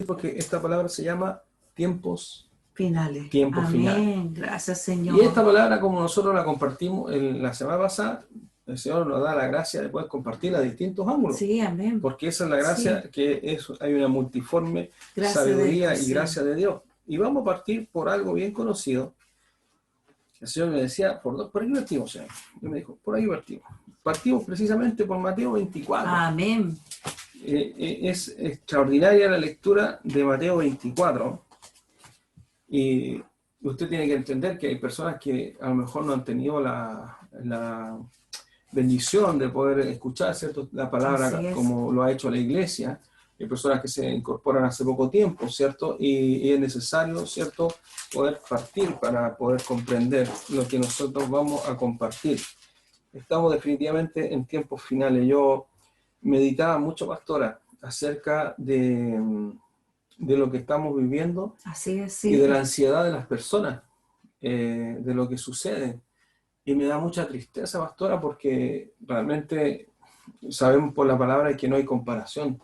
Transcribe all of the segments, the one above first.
porque esta palabra se llama tiempos finales. Tiempos Amén. finales. Gracias, Señor. Y esta palabra, como nosotros la compartimos en la semana pasada, el Señor nos da la gracia de poder compartirla a distintos ángulos. Sí, amén. Porque esa es la gracia, Sí. que hay una multiforme Gracias de sabiduría Dios, y sí. gracia de Dios. Y vamos a partir por algo bien conocido. El Señor me decía, por ahí partimos, Señor. Yo me dijo, por ahí partimos. Partimos precisamente por Mateo 24. Amén. Es extraordinaria la lectura de Mateo 24. Y usted tiene que entender que hay personas que a lo mejor no han tenido la bendición de poder escuchar, ¿cierto?, la palabra como lo ha hecho la iglesia. Hay personas que se incorporan hace poco tiempo, ¿cierto? Y es necesario, ¿cierto?, poder partir para poder comprender lo que nosotros vamos a compartir. Estamos definitivamente en tiempos finales. Yo meditaba mucho, pastora, acerca de lo que estamos viviendo. Así es, sí. Y de la ansiedad de las personas, de lo que sucede. Y me da mucha tristeza, pastora, porque realmente sabemos por la palabra que no hay comparación.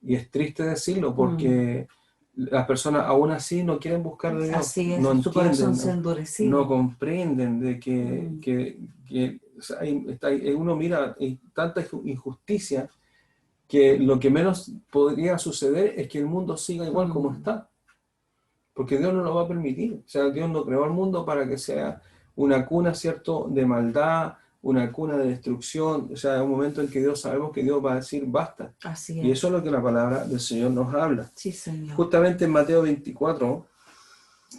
Y es triste decirlo, porque las personas aún así no quieren buscar de Dios. Así es, no su corazón entienden, se ha endurecido. no comprenden de que o sea, uno mira, hay tanta injusticia que lo que menos podría suceder es que el mundo siga igual como está. Porque Dios no lo va a permitir. O sea, Dios no creó el mundo para que sea una cuna, ¿cierto?, de maldad, una cuna de destrucción. O sea, un momento en que Dios, sabemos que Dios va a decir basta. Así es. Y eso es lo que la palabra del Señor nos habla. Sí, Señor. Justamente en Mateo 24,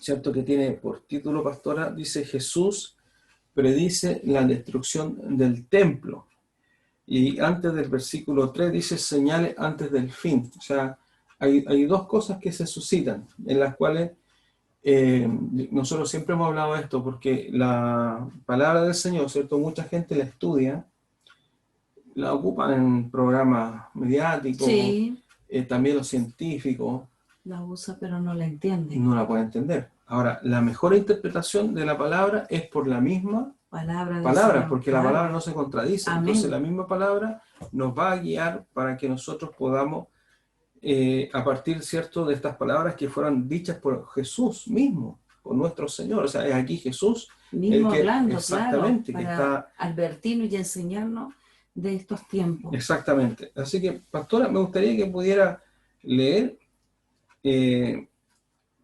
¿cierto?, que tiene por título, pastora, dice: Jesús predice la destrucción del templo. Y antes del versículo 3 dice: señales antes del fin. O sea, hay dos cosas que se suscitan, en las cuales nosotros siempre hemos hablado de esto, porque la palabra del Señor, ¿cierto?, mucha gente la estudia, la ocupan en programas mediáticos, sí. También los científicos. La usa, pero no la entiende. No la pueden entender. Ahora, la mejor interpretación de la palabra es por la misma palabra, porque claro, la palabra no se contradice. Amén. Entonces la misma palabra nos va a guiar para que nosotros podamos, a partir, ¿cierto?, de estas palabras que fueron dichas por Jesús mismo, por nuestro Señor. O sea, es aquí Jesús mismo el que, hablando, exactamente, claro, que para está advertirnos y enseñarnos de estos tiempos. Exactamente. Así que, pastora, me gustaría que pudiera leer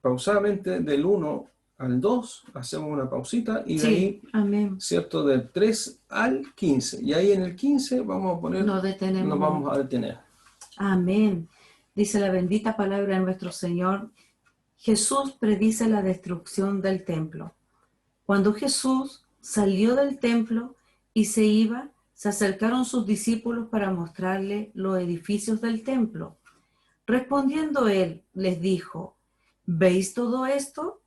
pausadamente del 1 al 2, hacemos una pausita y de ahí, amén, ¿cierto?, del 3 al 15. Y ahí en el 15 vamos a poner, nos vamos a detener. Amén. Dice la bendita palabra de nuestro Señor: Jesús predice la destrucción del templo. Cuando Jesús salió del templo y se iba, se acercaron sus discípulos para mostrarle los edificios del templo. Respondiendo él, les dijo: ¿veis todo esto?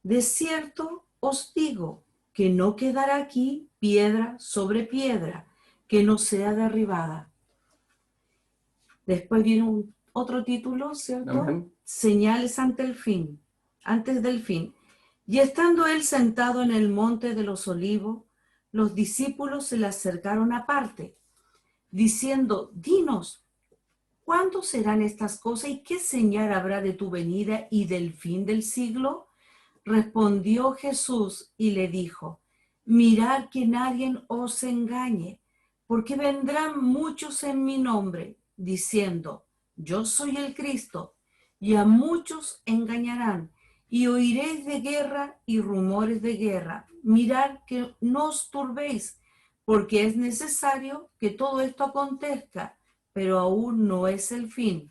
De cierto os digo que no quedará aquí piedra sobre piedra que no sea derribada. Después viene otro título, ¿cierto? Amén. Señales antes del fin. Y estando él sentado en el monte de los olivos, los discípulos se le acercaron aparte, diciendo: dinos, ¿cuándo serán estas cosas y qué señal habrá de tu venida y del fin del siglo? Respondió Jesús y le dijo: mirad que nadie os engañe, porque vendrán muchos en mi nombre, diciendo: yo soy el Cristo, y a muchos engañarán, y oiréis de guerra y rumores de guerra. Mirad que no os turbéis, porque es necesario que todo esto acontezca, pero aún no es el fin,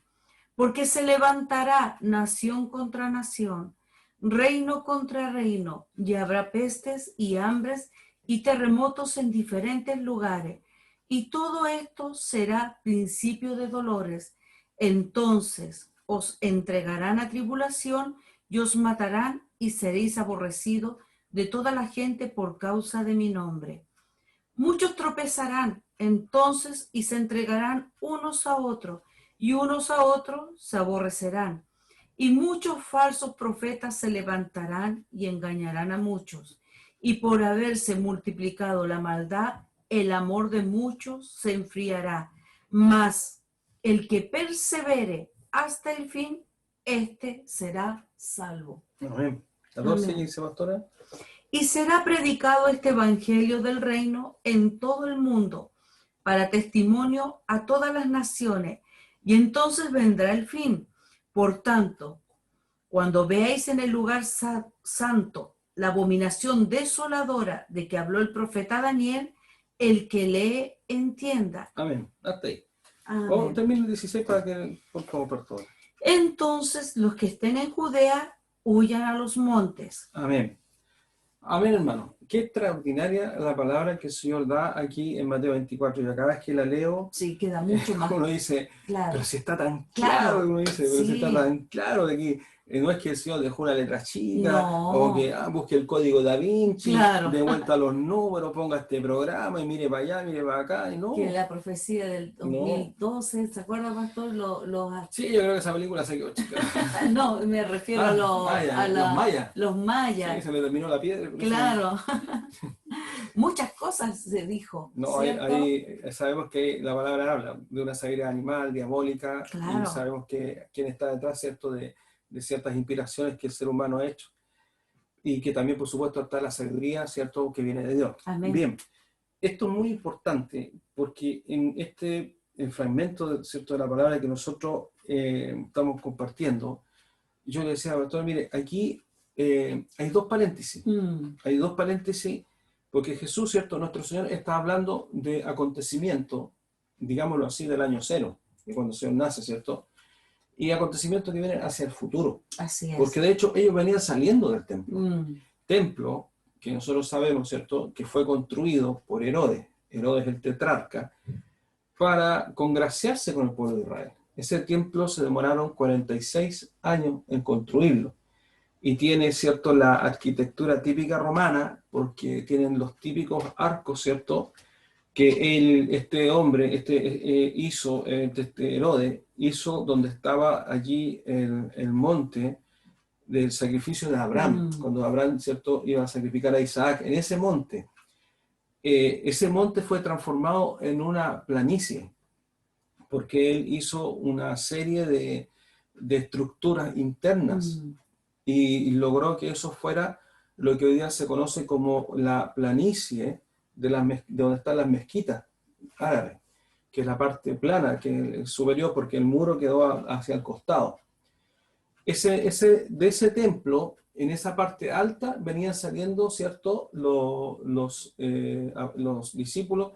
porque se levantará nación contra nación, reino contra reino, y habrá pestes y hambres y terremotos en diferentes lugares, y todo esto será principio de dolores. Entonces os entregarán a tribulación y os matarán, y seréis aborrecidos de toda la gente por causa de mi nombre. Muchos tropezarán entonces y se entregarán unos a otros, y unos a otros se aborrecerán. Y muchos falsos profetas se levantarán y engañarán a muchos. Y por haberse multiplicado la maldad, el amor de muchos se enfriará. Mas el que persevere hasta el fin, éste será salvo. Amén. 14 Amén. dice, pastora. Y será predicado este evangelio del reino en todo el mundo, para testimonio a todas las naciones, y entonces vendrá el fin. Por tanto, cuando veáis en el lugar santo la abominación desoladora de que habló el profeta Daniel, el que lee entienda. Amén. Hasta ahí. Amén. Vamos, termina el 16 para que, por favor, pastora. Entonces los que estén en Judea huyan a los montes. Amén. Amén, hermano. Qué extraordinaria la palabra que el Señor da aquí en Mateo 24. Y cada vez que la leo, Sí, queda mucho más uno dice, claro. pero si está tan Claro. claro, uno dice, pero si Sí. está tan claro de que no es que el Señor dejó una letra chica, No. o que busque el código Da Vinci, Claro. de vuelta a los números, ponga este programa y mire para allá, mire para acá, y no. Que la profecía del 2012, ¿se acuerda, pastor? Sí, yo creo que esa película se quedó chica. No, me refiero a los mayas. Los mayas. Sí, se le terminó la piedra. Claro. Muchas cosas se dijo. No, ahí sabemos que la palabra habla de una sabiduría animal, diabólica, Claro. y sabemos que quién está detrás, ¿cierto?, de ciertas inspiraciones que el ser humano ha hecho. Y que también, por supuesto, está la sabiduría, ¿cierto?, que viene de Dios. Amén. Bien, esto es muy importante porque en este fragmento, ¿cierto?, de la palabra que nosotros estamos compartiendo, yo le decía, pastor, mire, aquí hay dos paréntesis. Hay dos paréntesis porque Jesús, ¿cierto?, nuestro Señor, está hablando de acontecimientos, digámoslo así, del año cero, de cuando el Señor nace, ¿cierto? Y acontecimientos que vienen hacia el futuro. Así es. Porque de hecho ellos venían saliendo del templo. Templo que nosotros sabemos, ¿cierto?, que fue construido por Herodes el tetrarca, para congraciarse con el pueblo de Israel. Ese templo se demoraron 46 años en construirlo. Y tiene, ¿cierto?, la arquitectura típica romana, porque tienen los típicos arcos, ¿cierto?, que este hombre hizo, Herodes, hizo donde estaba allí el monte del sacrificio de Abraham, cuando Abraham, ¿cierto?, iba a sacrificar a Isaac. En ese monte fue transformado en una planicie, porque él hizo una serie de estructuras internas y logró que eso fuera lo que hoy día se conoce como la planicie de donde están las mezquitas árabes, que es la parte plana, que es superior, porque el muro quedó hacia el costado. De ese templo, en esa parte alta, venían saliendo, ¿cierto?, los discípulos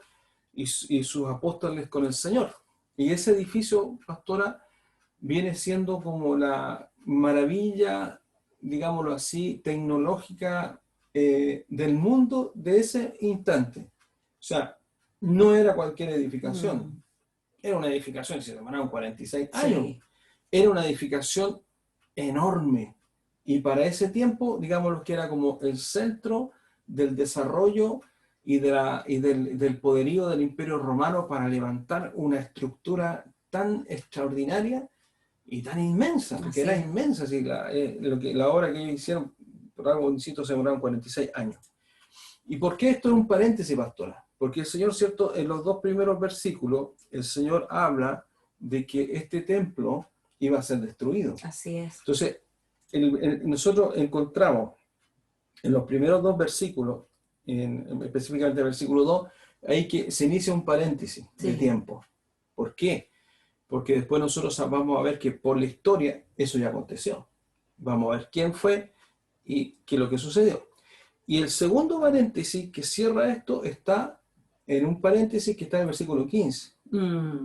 y sus apóstoles con el Señor. Y ese edificio, pastora, viene siendo como la maravilla, digámoslo así, tecnológica del mundo de ese instante. O sea, no era cualquier edificación. Era una edificación, se demoraron 46 años. Sí. Era una edificación enorme. Y para ese tiempo, digámoslo que era como el centro del desarrollo y del poderío del Imperio Romano para levantar una estructura tan extraordinaria y tan inmensa, porque era inmensa. Así, la obra que ellos hicieron, por algo insisto, se demoraron 46 años. ¿Y por qué esto es un paréntesis, pastora? Porque el Señor, ¿cierto?, en los dos primeros versículos, el Señor habla de que este templo iba a ser destruido. Así es. Entonces, nosotros encontramos en los primeros dos versículos, específicamente el versículo 2, ahí que se inicia un paréntesis de tiempo. ¿Por qué? Porque después nosotros vamos a ver que por la historia eso ya aconteció. Vamos a ver quién fue y qué es lo que sucedió. Y el segundo paréntesis que cierra esto está en un paréntesis que está en el versículo 15,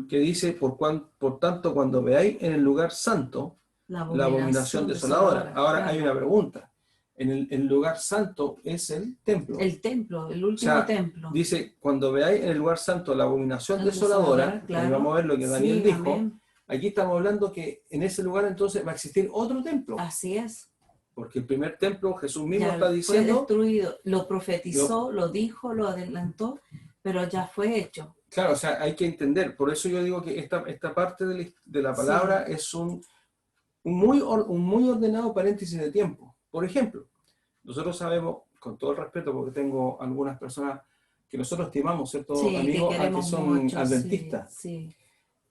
que dice, por tanto, cuando veáis en el lugar santo la abominación desoladora. Ahora claro. Hay una pregunta. En el lugar santo es el templo. El templo, el último templo. Dice, cuando veáis en el lugar santo la abominación desoladora, claro. Ahí vamos a ver lo que Daniel dijo. Amén. Aquí estamos hablando que en ese lugar entonces va a existir otro templo. Así es. Porque el primer templo, Jesús mismo está diciendo... Fue destruido, lo profetizó, lo dijo, lo adelantó, pero ya fue hecho. Claro, o sea, hay que entender. Por eso yo digo que esta parte de la palabra es un muy ordenado paréntesis de tiempo. Por ejemplo, nosotros sabemos, con todo el respeto, porque tengo algunas personas que nosotros estimamos, ¿cierto? Amigos que son mucho, adventistas. Sí.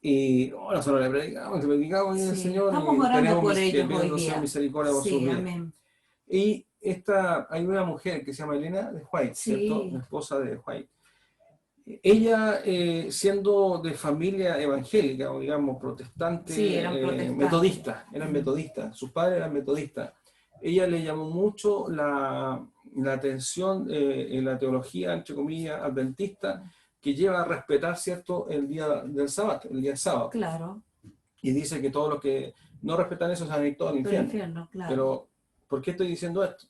Y nosotros le predicamos en el Sí, Señor estamos y orando por que ellos hoy pidiendo sea día. misericordia por sus Sí, vidas. amén. Y hay una mujer que se llama Elena de White, ¿cierto? La Sí, esposa de White. Ella, siendo de familia evangélica, o digamos sí, eran protestante, protestantes. metodista, eran metodistas, sus padres eran metodistas. Ella le llamó mucho la atención en la teología, entre comillas, adventista, que lleva a respetar, ¿cierto?, el día del sábado, el día sábado. Claro, Y dice que todos los que no respetan eso se van a ir todos al todo el infierno. infierno, claro. Pero, ¿por qué estoy diciendo esto?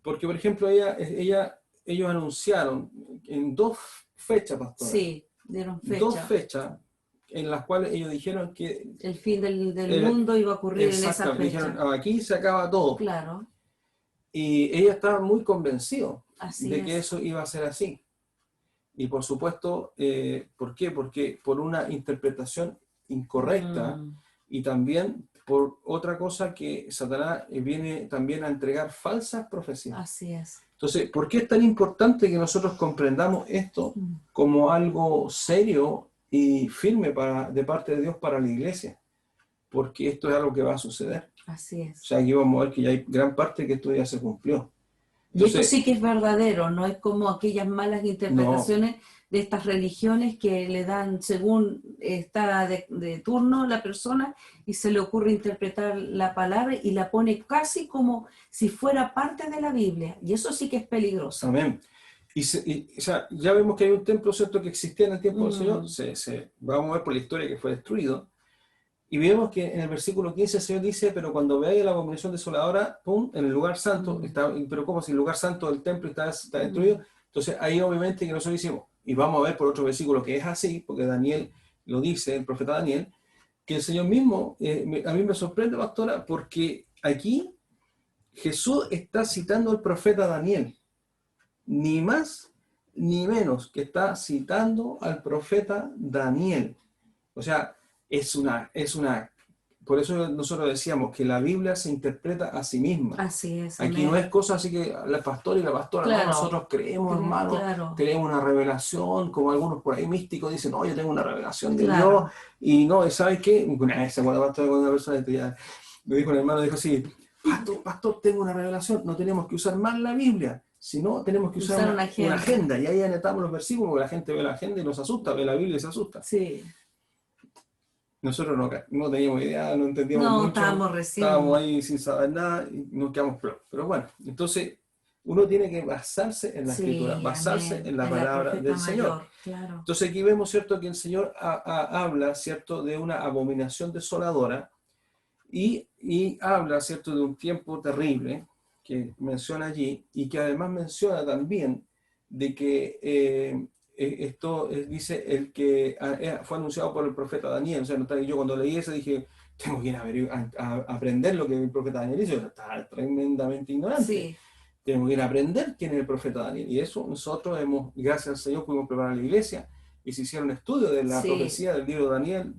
Porque, por ejemplo, ellos anunciaron en 2 fechas, pastora, Sí, dieron 2 fecha. fechas en las cuales ellos dijeron que, El fin del mundo iba a ocurrir en esa exactamente, dijeron, fecha. aquí se acaba todo. Claro, Y ella estaba muy convencido así de que es. eso iba a ser así. Y por supuesto, ¿por qué? Porque por una interpretación incorrecta Mm, y también por otra cosa que Satanás viene también a entregar falsas profecías. así es. Entonces, ¿por qué es tan importante que nosotros comprendamos esto Mm, como algo serio y firme de parte de Dios para la iglesia? Porque esto es algo que va a suceder. así O es. sea, aquí vamos a ver que ya hay gran parte que esto ya se cumplió. Y esto Entonces, sí que es verdadero, no es como aquellas malas no, interpretaciones de estas religiones que le dan según está de turno la persona y se le ocurre interpretar la palabra y la pone casi como si fuera parte de la Biblia. Y eso sí que es peligroso. amén. O sea, ya vemos que hay un templo, ¿cierto?, que existía en el tiempo del Señor. Mm, Vamos a ver por la historia que fue destruido. Y vemos que en el versículo 15 el Señor dice, pero cuando veáis la abominación desoladora, pum, en el lugar santo, mm, pero como si el lugar santo del templo está destruido, mm. entonces ahí obviamente que nosotros decimos, y vamos a ver por otro versículo que es así, porque Daniel lo dice, el profeta Daniel, que el Señor mismo, a mí me sorprende, pastora, porque aquí Jesús está citando al profeta Daniel, ni más ni menos que está citando al profeta Daniel. O sea, por eso nosotros decíamos que la Biblia se interpreta a sí misma. Así es, Aquí no es amén. cosa así que el pastor y la pastora, no, Claro, nosotros creemos, hermano, claro, tenemos una revelación, como algunos por ahí místicos dicen, no, yo tengo una revelación de Dios, claro. y no, ¿sabes qué? Una vez se acuerda pastor con una persona, ya, me dijo un hermano, dijo así, pastor, tengo una revelación, no tenemos que usar más la Biblia, sino tenemos que usar Usar una una agenda. agenda, y ahí anotamos los versículos, porque la gente ve la agenda y nos asusta, ve la Biblia y se asusta. Sí. Nosotros no teníamos idea, no entendíamos No, mucho, estábamos estábamos recién. ahí sin saber nada y nos quedamos peor. Pero bueno, entonces uno tiene que basarse en la Escritura, Sí, basarse amén. en la En la palabra profeta del Señor. mayor, claro. Entonces aquí vemos, ¿cierto?, que el Señor habla, ¿cierto?, de una abominación desoladora y habla, ¿cierto?, de un tiempo terrible que menciona allí y que además menciona también de que esto dice el que fue anunciado por el profeta Daniel. O sea, yo cuando leí eso dije, tengo que ir a aprender lo que el profeta Daniel hizo. Yo estaba tremendamente ignorante. Sí, Tenemos que ir a aprender quién es el profeta Daniel. Y eso nosotros gracias al Señor, pudimos preparar la iglesia y se hicieron estudios de la sí. profecía del libro de Daniel.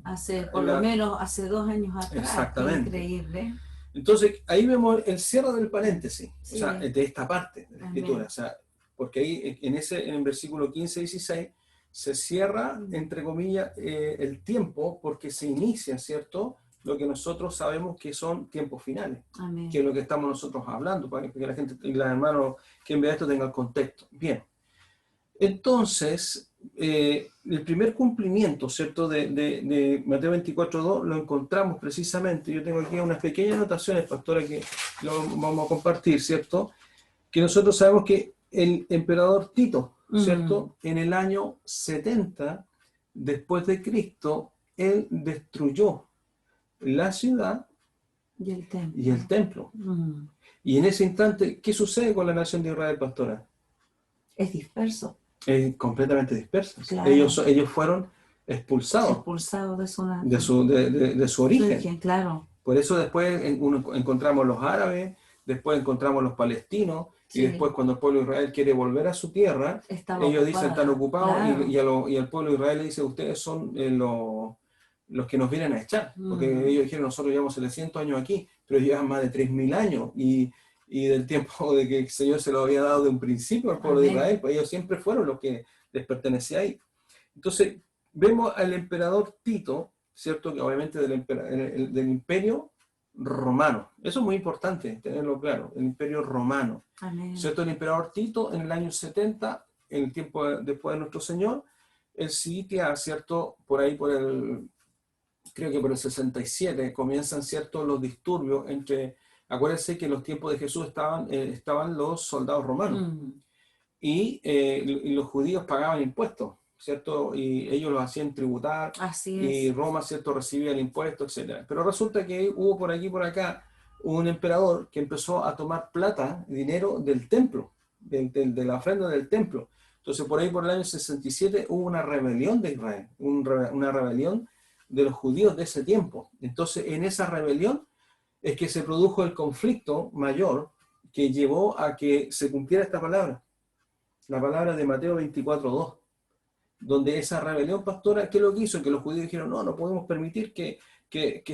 Por lo menos hace 2 años atrás. Qué Exactamente. increíble. Entonces, ahí vemos el cierre del paréntesis, o sea, Sí, de esta parte de la escritura, o amén. sea, porque ahí en el versículo 15 y 16 se cierra, entre comillas, el tiempo porque se inicia, ¿cierto?, lo que nosotros sabemos que son tiempos finales, que Amén. es lo que estamos nosotros hablando, para que la gente y los hermanos que vea esto tengan el contexto. Bien, entonces, el primer cumplimiento, ¿cierto?, de Mateo 24:2 lo encontramos precisamente. Yo tengo aquí unas pequeñas anotaciones, pastora, que lo vamos a compartir, ¿cierto? Que nosotros sabemos que el emperador Tito, Mm, ¿cierto?, en el año 70 después de Cristo, él destruyó la ciudad y el y el templo. templo. Mm, Y en ese instante, ¿qué sucede con la nación de Israel, pastora? es disperso, Completamente dispersas. claro. Ellos fueron expulsados Expulsado de su, de su su origen. origen, claro. Por eso después encontramos los árabes, después encontramos los palestinos, y Sí, después cuando el pueblo de Israel quiere volver a su tierra, estaba ellos dicen están ocupada, ocupados, claro. y al pueblo de Israel le dice, ustedes son los que nos vienen a echar, porque Mm, ellos dijeron, nosotros llevamos 700 años aquí, pero llevan más de 3000 años, y del tiempo de que el Señor se lo había dado de un principio al pueblo de amén. Israel, pues ellos siempre fueron los que les pertenecía ahí. Entonces, vemos al emperador Tito, ¿cierto? Que obviamente del imperio romano. Eso es muy importante tenerlo claro, el imperio romano. Amén. ¿Cierto? El emperador Tito en el año 70, en el tiempo después de nuestro Señor, él sitia, ¿cierto? Por ahí, creo que por el 67, comienzan, ¿cierto?, los disturbios entre, acuérdense que en los tiempos de Jesús estaban los soldados romanos. Y los judíos pagaban impuestos, ¿cierto? Y ellos los hacían tributar. Así Y es. Roma, ¿cierto?, recibía el impuesto, etc. Pero resulta que hubo por aquí y por acá un emperador que empezó a tomar plata, dinero del templo, de la ofrenda del templo. Entonces, por ahí por el año 67 hubo una rebelión de Israel, una rebelión de los judíos de ese tiempo. Entonces, en esa rebelión es que se produjo el conflicto mayor que llevó a que se cumpliera esta palabra, la palabra de Mateo 24:2, donde esa rebelión pastora, ¿qué es lo que hizo? Que los judíos dijeron, no podemos permitir que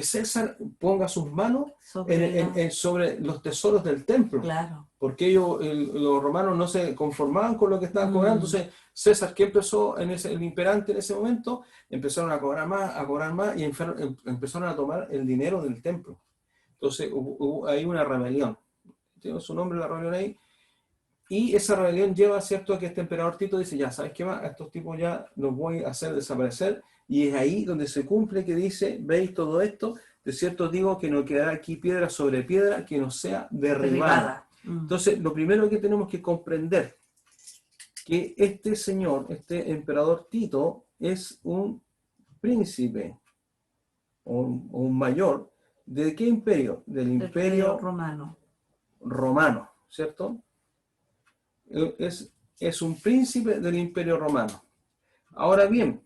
César ponga sus manos sobre los tesoros del templo. Claro. Porque los romanos no se conformaban con lo que estaban cobrando. Entonces César, ¿qué empezó el imperante en ese momento? Empezaron a cobrar más y empezaron a tomar el dinero del templo. Entonces hubo ahí una rebelión. Tiene su nombre la rebelión ahí. Y esa rebelión lleva, ¿cierto?, a que este emperador Tito dice, ya, ¿sabes qué más? A estos tipos ya los voy a hacer desaparecer. Y es ahí donde se cumple que dice, ¿veis todo esto? De cierto digo que no quedará aquí piedra sobre piedra que no sea derribada. Entonces, lo primero que tenemos que comprender, que este señor, este emperador Tito, es un príncipe o un mayor. ¿De qué imperio? Del imperio romano, ¿cierto? Es un príncipe del imperio romano. Ahora bien,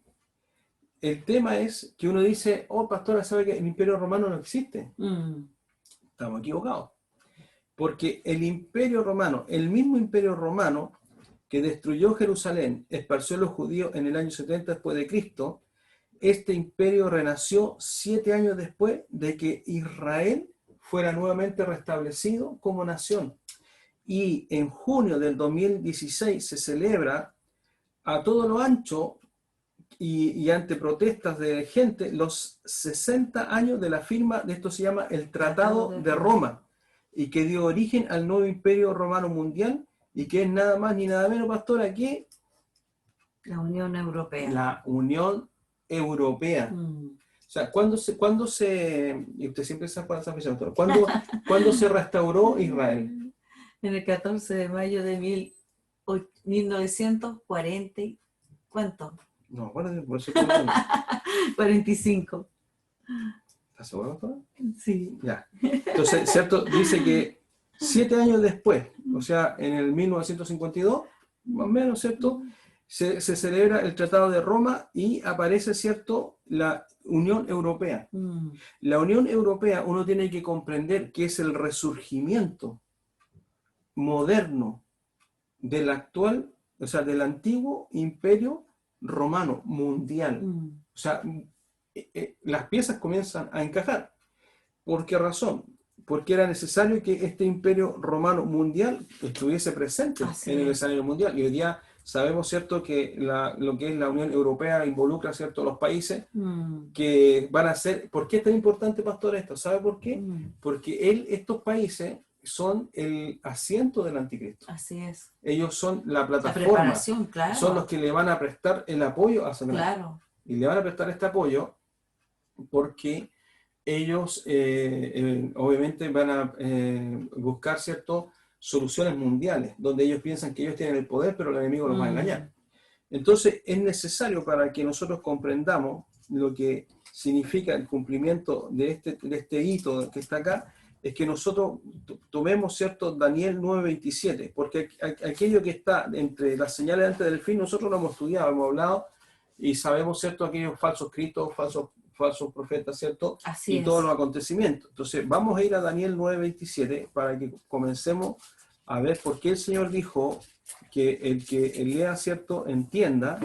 el tema es que uno dice, pastora, ¿sabe que el imperio romano no existe? Estamos equivocados. Porque el imperio romano, el mismo imperio romano que destruyó Jerusalén, esparció a los judíos en el año 70 después de Cristo, este imperio renació 7 años después de que Israel fuera nuevamente restablecido como nación. Y en junio del 2016 se celebra a todo lo ancho y ante protestas de gente los 60 años de la firma de esto, se llama el Tratado de Roma, y que dio origen al nuevo imperio romano mundial, y que es nada más ni nada menos, pastora, que la Unión Europea. La Unión Europea. O sea, ¿cuándo se y usted siempre sabe para esa fecha, doctor, ¿cuándo se restauró Israel? En el 14 de mayo de 1940, ¿cuánto? No, bueno, por eso 45. ¿Estás seguro, doctora? Sí. Ya. Entonces, ¿cierto? Dice que 7 años después, o sea, en el 1952, más o menos, ¿cierto?, se celebra el Tratado de Roma y aparece, ¿cierto?, la Unión Europea. La Unión Europea, uno tiene que comprender que es el resurgimiento moderno del actual, o sea, del antiguo imperio romano mundial. O sea, las piezas comienzan a encajar. ¿Por qué razón? Porque era necesario que este imperio romano mundial estuviese presente en el escenario mundial. Y hoy día sabemos, ¿cierto?, que lo que es la Unión Europea involucra, ¿cierto?, los países que van a ser... ¿Por qué es tan importante, pastor, esto? ¿Sabe por qué? Porque estos países son el asiento del anticristo. Así es. Ellos son la plataforma. La preparación, claro. Son los que le van a prestar el apoyo a Satanás. Claro. Y le van a prestar este apoyo porque ellos obviamente van a buscar, ¿cierto?, soluciones mundiales, donde ellos piensan que ellos tienen el poder, pero el enemigo los va a engañar. Entonces es necesario, para que nosotros comprendamos lo que significa el cumplimiento de este hito que está acá, es que nosotros tomemos, ¿cierto?, Daniel 9:27, porque aquello que está entre las señales antes del fin, nosotros lo hemos estudiado, hemos hablado, y sabemos, ¿cierto?, aquellos falsos cristos, falsos profetas, ¿cierto? Así y es. todos los acontecimientos. Entonces, vamos a ir a Daniel 9:27 para que comencemos a ver por qué el Señor dijo que el que lea, ¿cierto?, entienda.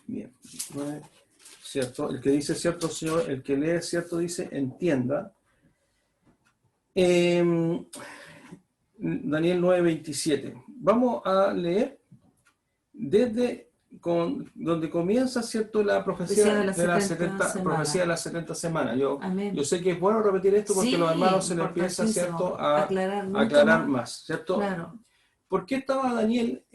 Bien, ¿cierto? El que dice, ¿cierto, Señor? El que lee, ¿cierto?, dice, entienda. Daniel 9:27. vamos a leer desde donde comienza, ¿cierto?, la profecía de las de las 70 70, profecía de semanas. las 70 semanas. Yo Amén. sé que es bueno repetir esto porque a los Sí, hermanos se les empieza, ¿cierto?, importantísimo. a Aclarar mucho aclarar más. más, ¿cierto? Claro. ¿Por qué estaba Daniel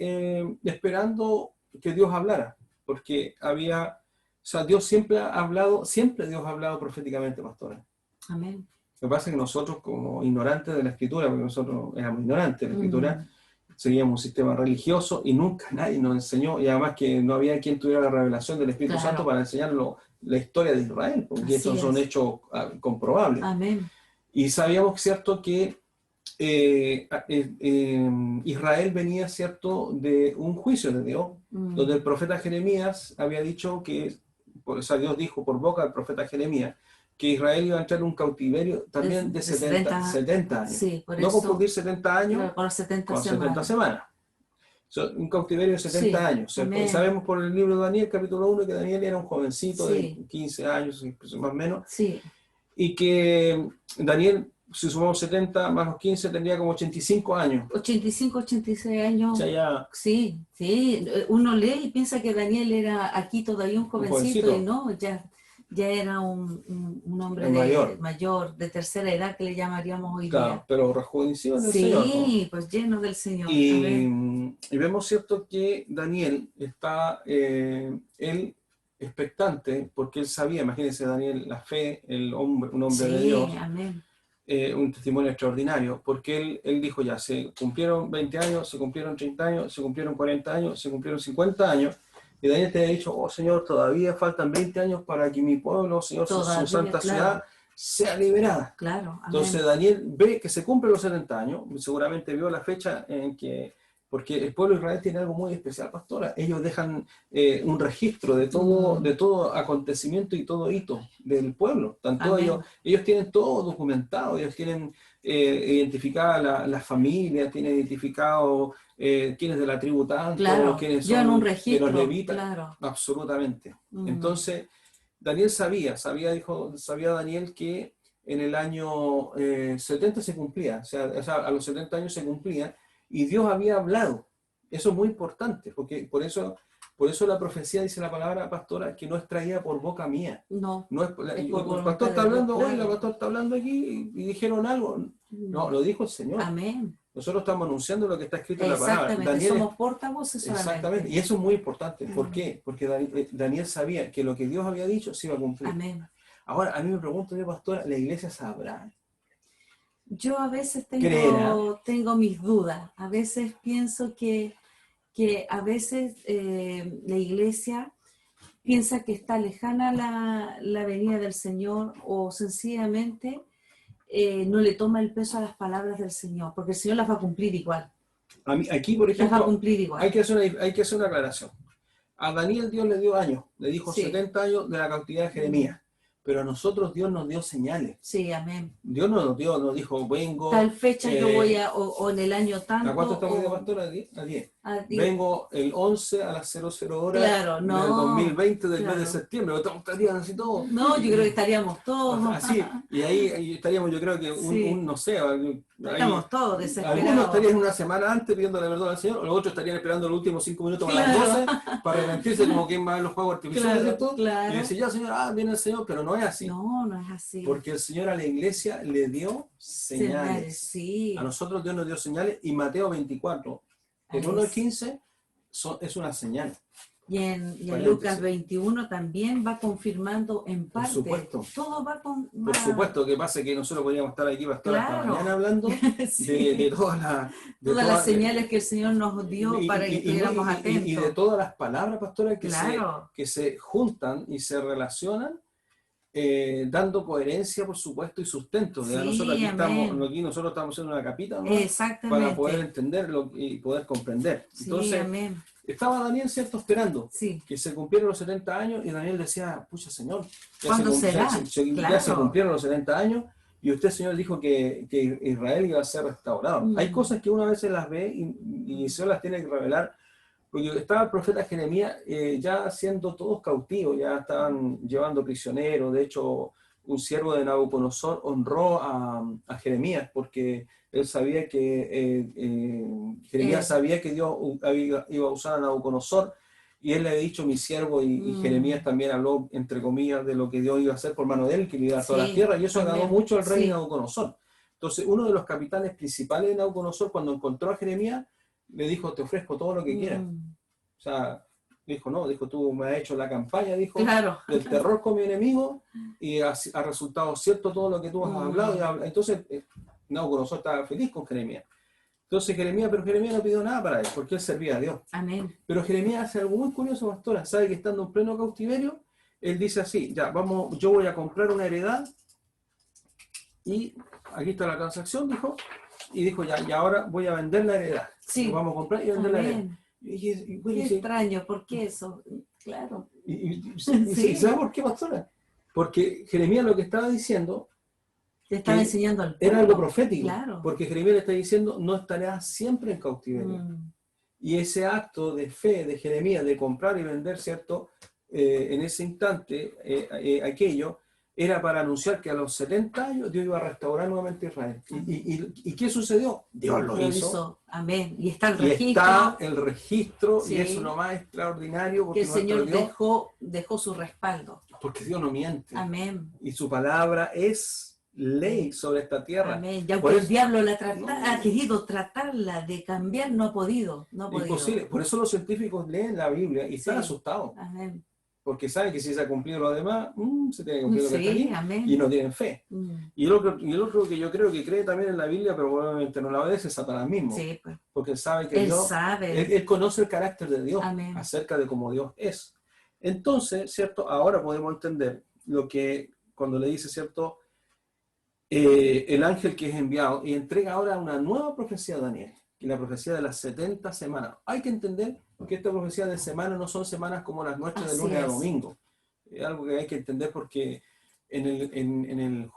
esperando que Dios hablara? Porque había, o sea, siempre Dios ha hablado proféticamente, pastora. Amén. Lo que pasa es que nosotros, como ignorantes de la Escritura, porque nosotros éramos ignorantes de la Escritura, seguíamos un sistema religioso y nunca nadie nos enseñó, y además que no había quien tuviera la revelación del Espíritu Claro. Santo para enseñarnos la historia de Israel, porque Así estos son es. hechos comprobables. Amén. Y sabíamos, ¿cierto?, que Israel venía, ¿cierto?, de un juicio de Dios, donde el profeta Jeremías había dicho que, o sea, Dios dijo por boca del profeta Jeremías, que Israel iba a entrar en un cautiverio también de 70 años. Sí, por No eso, confundir 70 años claro, con 70 con 70 semanas. Un cautiverio de 70 Sí, años, ¿cierto? amén. Y sabemos por el libro de Daniel, capítulo 1, que Daniel era un jovencito Sí. de 15 años, más o menos, Sí, y que Daniel, si sumamos 70 más los 15, tendría como 85 años. 85, 86 O años. sea, ya Sí, sí. Uno lee y piensa que Daniel era aquí todavía un jovencito y no, ya era un hombre mayor, de tercera edad que le llamaríamos hoy claro, día. pero rejuvenecido en el Señor. Sí, pues lleno del Señor. Y vemos, ¿cierto?, que Daniel está, él expectante, porque él sabía, imagínense Daniel, la fe, un hombre de Dios, amén. Un testimonio extraordinario, porque él dijo ya, se cumplieron 20 años, se cumplieron 30 años, se cumplieron 40 años, se cumplieron 50 años, y Daniel te ha dicho, oh Señor, todavía faltan 20 años para que mi pueblo, Señor, su santa ciudad, sea liberada. Claro, amén. Entonces Daniel ve que se cumplen los 70 años, seguramente vio la fecha en que, porque el pueblo de Israel tiene algo muy especial, pastora, ellos dejan un registro de todo acontecimiento y todo hito del pueblo, tanto ellos tienen todo documentado, ellos tienen identificada la familia, tienen identificado quiénes de la tribu tanto, quiénes son un registro, de los levitas, absolutamente. Entonces Daniel sabía Daniel que en el año 70 se cumplía, o sea, a los 70 años se cumplía, y Dios había hablado. Eso es muy importante, porque por eso la profecía, dice la palabra, pastora, que no es traída por boca mía. No es el pastor está hablando, hoy la pastora está hablando aquí y dijeron algo. No, lo dijo el Señor. Amén. Nosotros estamos anunciando lo que está escrito en la palabra. Exactamente, somos portavoces solamente. Exactamente, y eso es muy importante. ¿Por qué? Porque Daniel sabía que lo que Dios había dicho se iba a cumplir. Amén. Ahora, a mí me pregunto yo, pastora, ¿la iglesia sabrá? Yo a veces tengo mis dudas. A veces pienso que a veces la iglesia piensa que está lejana la venida del Señor, o sencillamente no le toma el peso a las palabras del Señor, porque el Señor las va a cumplir igual. Aquí, por ejemplo, las va a cumplir igual. Hay que hacer una aclaración. A Daniel Dios le dio años, le dijo 70 años de la cautividad de Jeremías. Pero a nosotros Dios nos dio señales. Sí, amén. Dios nos dijo, vengo... Tal fecha yo voy o en el año tanto... ¿A cuánto estamos de pastor? ¿A 10? A 10. Vengo el 11 a las 00 horas del 2020 del mes de septiembre. ¿Estarían así todos? No, yo creo que estaríamos todos. Así, y ahí estaríamos, yo creo que no sé... Estamos todos desesperados. Algunos estarían una semana antes pidiendo la verdad al Señor, o los otros estarían esperando los últimos 5 minutos para las 12 para arrepentirse, como quien va a los juegos artificiales, ¿cierto? Claro. Y decir, ya Señor, viene el Señor, pero no es así. No es así. Porque el Señor a la iglesia le dio señales. Sí. A nosotros Dios nos dio señales, y Mateo 24, el 1 al 15, es una señal. Y en Lucas 21 también va confirmando en parte. Por supuesto. Todo va con... Por supuesto, que pasa que nosotros podríamos estar aquí hasta mañana hablando de todas las señales que el Señor nos dio para que estuviéramos atentos. Y de todas las palabras, pastora, que se juntan y se relacionan, dando coherencia, por supuesto, y sustento. Nosotros nosotros estamos haciendo una capita, ¿no? Exactamente. Para poder entenderlo y poder comprender. Sí, entonces, amén. Estaba Daniel, ¿cierto?, esperando que se cumplieran los 70 años, y Daniel decía, pucha Señor, ¿cuándo será? Ya se cumplieron los 70 años, y usted, Señor, dijo que Israel iba a ser restaurado. Hay cosas que uno a veces las ve y el Señor las tiene que revelar, porque estaba el profeta Jeremías ya siendo todos cautivos, ya estaban llevando prisioneros. De hecho, un siervo de Nabucodonosor honró a Jeremías porque él sabía que Jeremías sabía que Dios iba a usar a Nabucodonosor, y él le había dicho mi siervo, y Jeremías también habló, entre comillas, de lo que Dios iba a hacer por mano de él, que le iba a dar todas las tierras, y eso agradó mucho al rey Nabucodonosor. Entonces, uno de los capitanes principales de Nabucodonosor, cuando encontró a Jeremías, le dijo, te ofrezco todo lo que quieras. O sea, dijo, no, dijo, tú me has hecho la campaña, dijo, del terror con mi enemigo, y ha resultado cierto todo lo que tú has hablado. Entonces, Nabucodonosor estaba feliz con Jeremías. Entonces pero Jeremías no pidió nada para él, porque él servía a Dios. Amén. Pero Jeremías hace algo muy curioso, pastora. Sabe que estando en pleno cautiverio, él dice así, ya, vamos, yo voy a comprar una heredad, y aquí está la transacción, dijo, y dijo, ya, y ahora voy a vender la heredad. Sí. Vamos a comprar y vender la heredad. Qué extraño, ¿por qué eso? Claro. ¿Sabe por qué, pastora? Porque Jeremías lo que estaba diciendo le estaba enseñando al pueblo. Era algo profético, claro. Porque Jeremías le está diciendo, no estarás siempre en cautiverio. Y ese acto de fe de Jeremías, de comprar y vender, ¿cierto? En ese instante, aquello, era para anunciar que a los 70 años Dios iba a restaurar nuevamente Israel. ¿Y qué sucedió? Dios lo hizo. Amén. Y está el registro. Y está el registro, y es lo más extraordinario. Porque que el Señor Dios dejó su respaldo. Porque Dios no miente. Amén. Y su palabra es ley sobre esta tierra. Amén. Y aunque el diablo ha querido tratarla de cambiar, no ha podido. Imposible. Por eso los científicos leen la Biblia y están asustados. Amén. Porque saben que si se ha cumplido lo demás, se tiene que cumplir lo que está aquí, amén. Y no tienen fe. Y el otro que yo creo que cree también en la Biblia, pero probablemente no la obedece, es Satanás mismo. Sí, pues. Porque sabe que él conoce el carácter de Dios. Amén. Acerca de cómo Dios es. Entonces, ¿cierto? Ahora podemos entender lo que cuando le dice, ¿cierto? El ángel que es enviado y entrega ahora una nueva profecía a Daniel, que es la profecía de las 70 semanas. Hay que entender que esta profecía de semana no son semanas como las nuestras de lunes a domingo. Es algo que hay que entender porque en el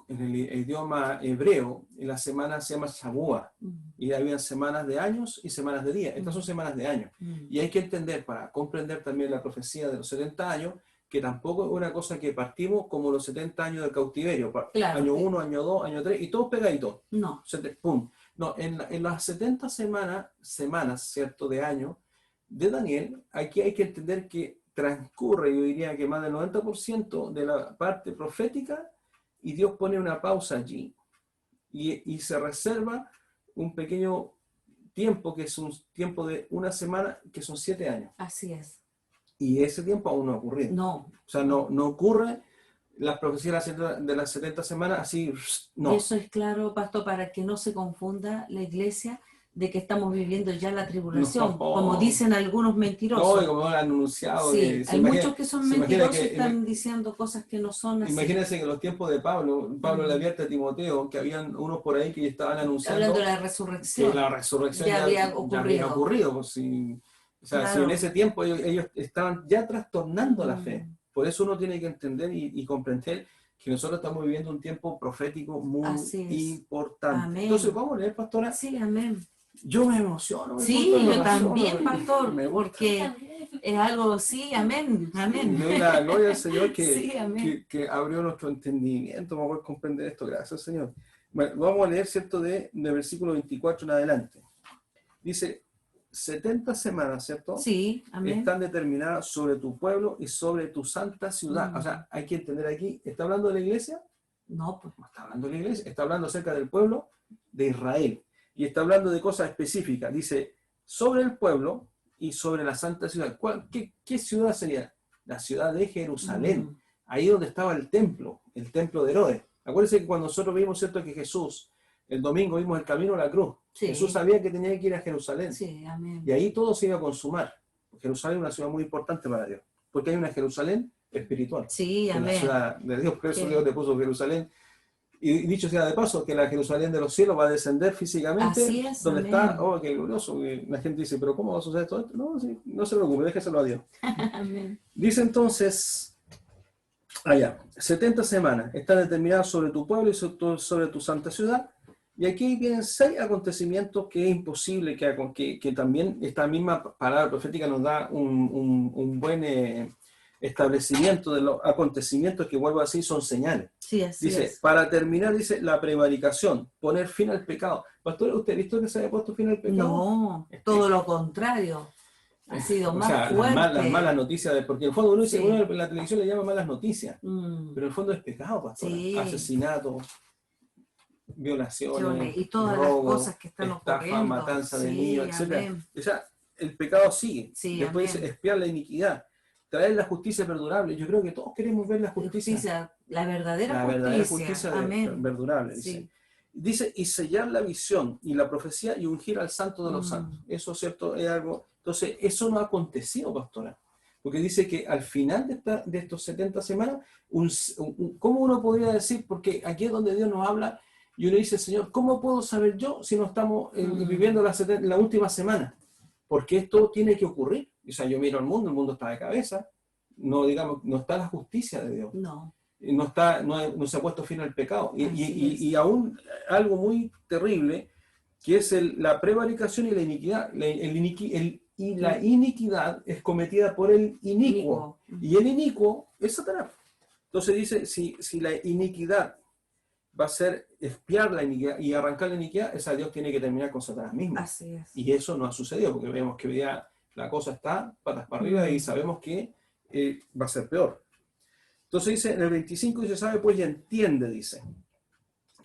idioma hebreo, la semana se llama Shabua, y había semanas de años y semanas de días. Estas son semanas de años. Y hay que entender, para comprender también la profecía de los 70 años, que tampoco es una cosa que partimos como los 70 años del cautiverio, año 1, año 2, año 3, y todos pegaditos. No. ¡Pum! No, en las 70 semanas, ¿cierto?, de año de Daniel, aquí hay que entender que transcurre, yo diría que más del 90% de la parte profética, y Dios pone una pausa allí, y se reserva un pequeño tiempo, que es un tiempo de una semana, que son 7 años. Así es. Y ese tiempo aún no ha ocurrido. No. O sea, no ocurre las profecías de las 70 semanas así, no. Eso es claro, pastor, para que no se confunda la iglesia de que estamos viviendo ya la tribulación, como dicen algunos mentirosos. No, como han anunciado. Sí, hay muchos que son mentirosos y están diciendo cosas que no son así. Imagínense que en los tiempos de Pablo le advierte a Timoteo que habían unos por ahí que estaban anunciando hablando de la resurrección. Que la resurrección ya había ocurrido. Pues, si en ese tiempo ellos estaban ya trastornando la fe. Por eso uno tiene que entender y comprender que nosotros estamos viviendo un tiempo profético muy importante. Amén. Entonces, ¿vamos a leer, pastora? Sí, amén. Yo me emociono. Yo también, pastor, porque es algo, amén, amén. Le doy la gloria al Señor que abrió nuestro entendimiento para poder comprender esto. Gracias, Señor. Bueno, vamos a leer, ¿cierto?, de versículo 24 en adelante. Dice, 70 semanas, ¿cierto? Sí, amén. Están determinadas sobre tu pueblo y sobre tu santa ciudad. O sea, hay que entender aquí, ¿está hablando de la iglesia? No, pues. No está hablando de la iglesia, está hablando acerca del pueblo de Israel. Y está hablando de cosas específicas. Dice, sobre el pueblo y sobre la santa ciudad. ¿Qué ciudad sería? La ciudad de Jerusalén. Ahí donde estaba el templo de Herodes. Acuérdense que cuando nosotros vimos, ¿cierto?, que Jesús, el domingo vimos el camino a la cruz. Sí. Jesús sabía que tenía que ir a Jerusalén. Sí, amén. Y ahí todo se iba a consumar. Jerusalén es una ciudad muy importante para Dios. Porque hay una Jerusalén espiritual. Sí, amén. La ciudad de Dios. Por eso Dios le puso Jerusalén. Y dicho sea de paso, que la Jerusalén de los cielos va a descender físicamente. Así es, donde amén. está, oh, qué glorioso. Y la gente dice, pero ¿cómo va a suceder todo esto? No, sí, no se preocupe, déjeselo a Dios. Amén. Dice entonces, 70 semanas están determinadas sobre tu pueblo y sobre tu santa ciudad. Y aquí vienen 6 acontecimientos que es imposible que también esta misma palabra profética nos da un buen establecimiento de los acontecimientos que, vuelvo a decir, son señales. Sí, así Dice, es. para terminar, dice, la prevaricación, poner fin al pecado. Pastor, ¿usted ha visto que se haya puesto fin al pecado? No, todo lo contrario. Ha sido O más sea, las malas fuerte. noticias, porque en el fondo uno dice, Sí. uno en la televisión le llama malas noticias, Mm, pero en el fondo es pecado, pastora. sí. Asesinatos, violaciones, Y todas las robo, cosas que están estafa, ocurriendo. matanza de Sí, niños, etc. amén. O sea, el pecado sigue. Sí, Después amén. dice, expiar la iniquidad, traer la justicia perdurable. Yo creo que todos queremos ver la justicia. La verdadera La justicia. verdadera justicia Amén. perdurable, dice. Sí. Dice, y sellar la visión y la profecía y ungir al santo de los Mm. santos. Eso, ¿cierto? Es algo. Entonces, eso no ha acontecido, pastora. Porque dice que al final de estos 70 semanas, ¿cómo uno podría decir? Porque aquí es donde Dios nos habla y uno dice, Señor, ¿cómo puedo saber yo si no estamos viviendo la última semana? Porque esto tiene que ocurrir. O sea, yo miro al mundo, el mundo está de cabeza. No, digamos, no está la justicia de Dios. No. No se ha puesto fin al pecado. Así Y aún algo muy terrible, que es la prevaricación y la iniquidad. La iniquidad es cometida por el inicuo. Y el inicuo es Satanás. Entonces dice, si la iniquidad va a ser expiar la iniquidad y arrancar la iniquidad, esa Dios tiene que terminar con Satanás mismo. Así es. Y eso no ha sucedido, porque vemos que hoy día la cosa está patas para arriba y sabemos que va a ser peor. Entonces dice, en el 25 dice, sabe pues y entiende, dice,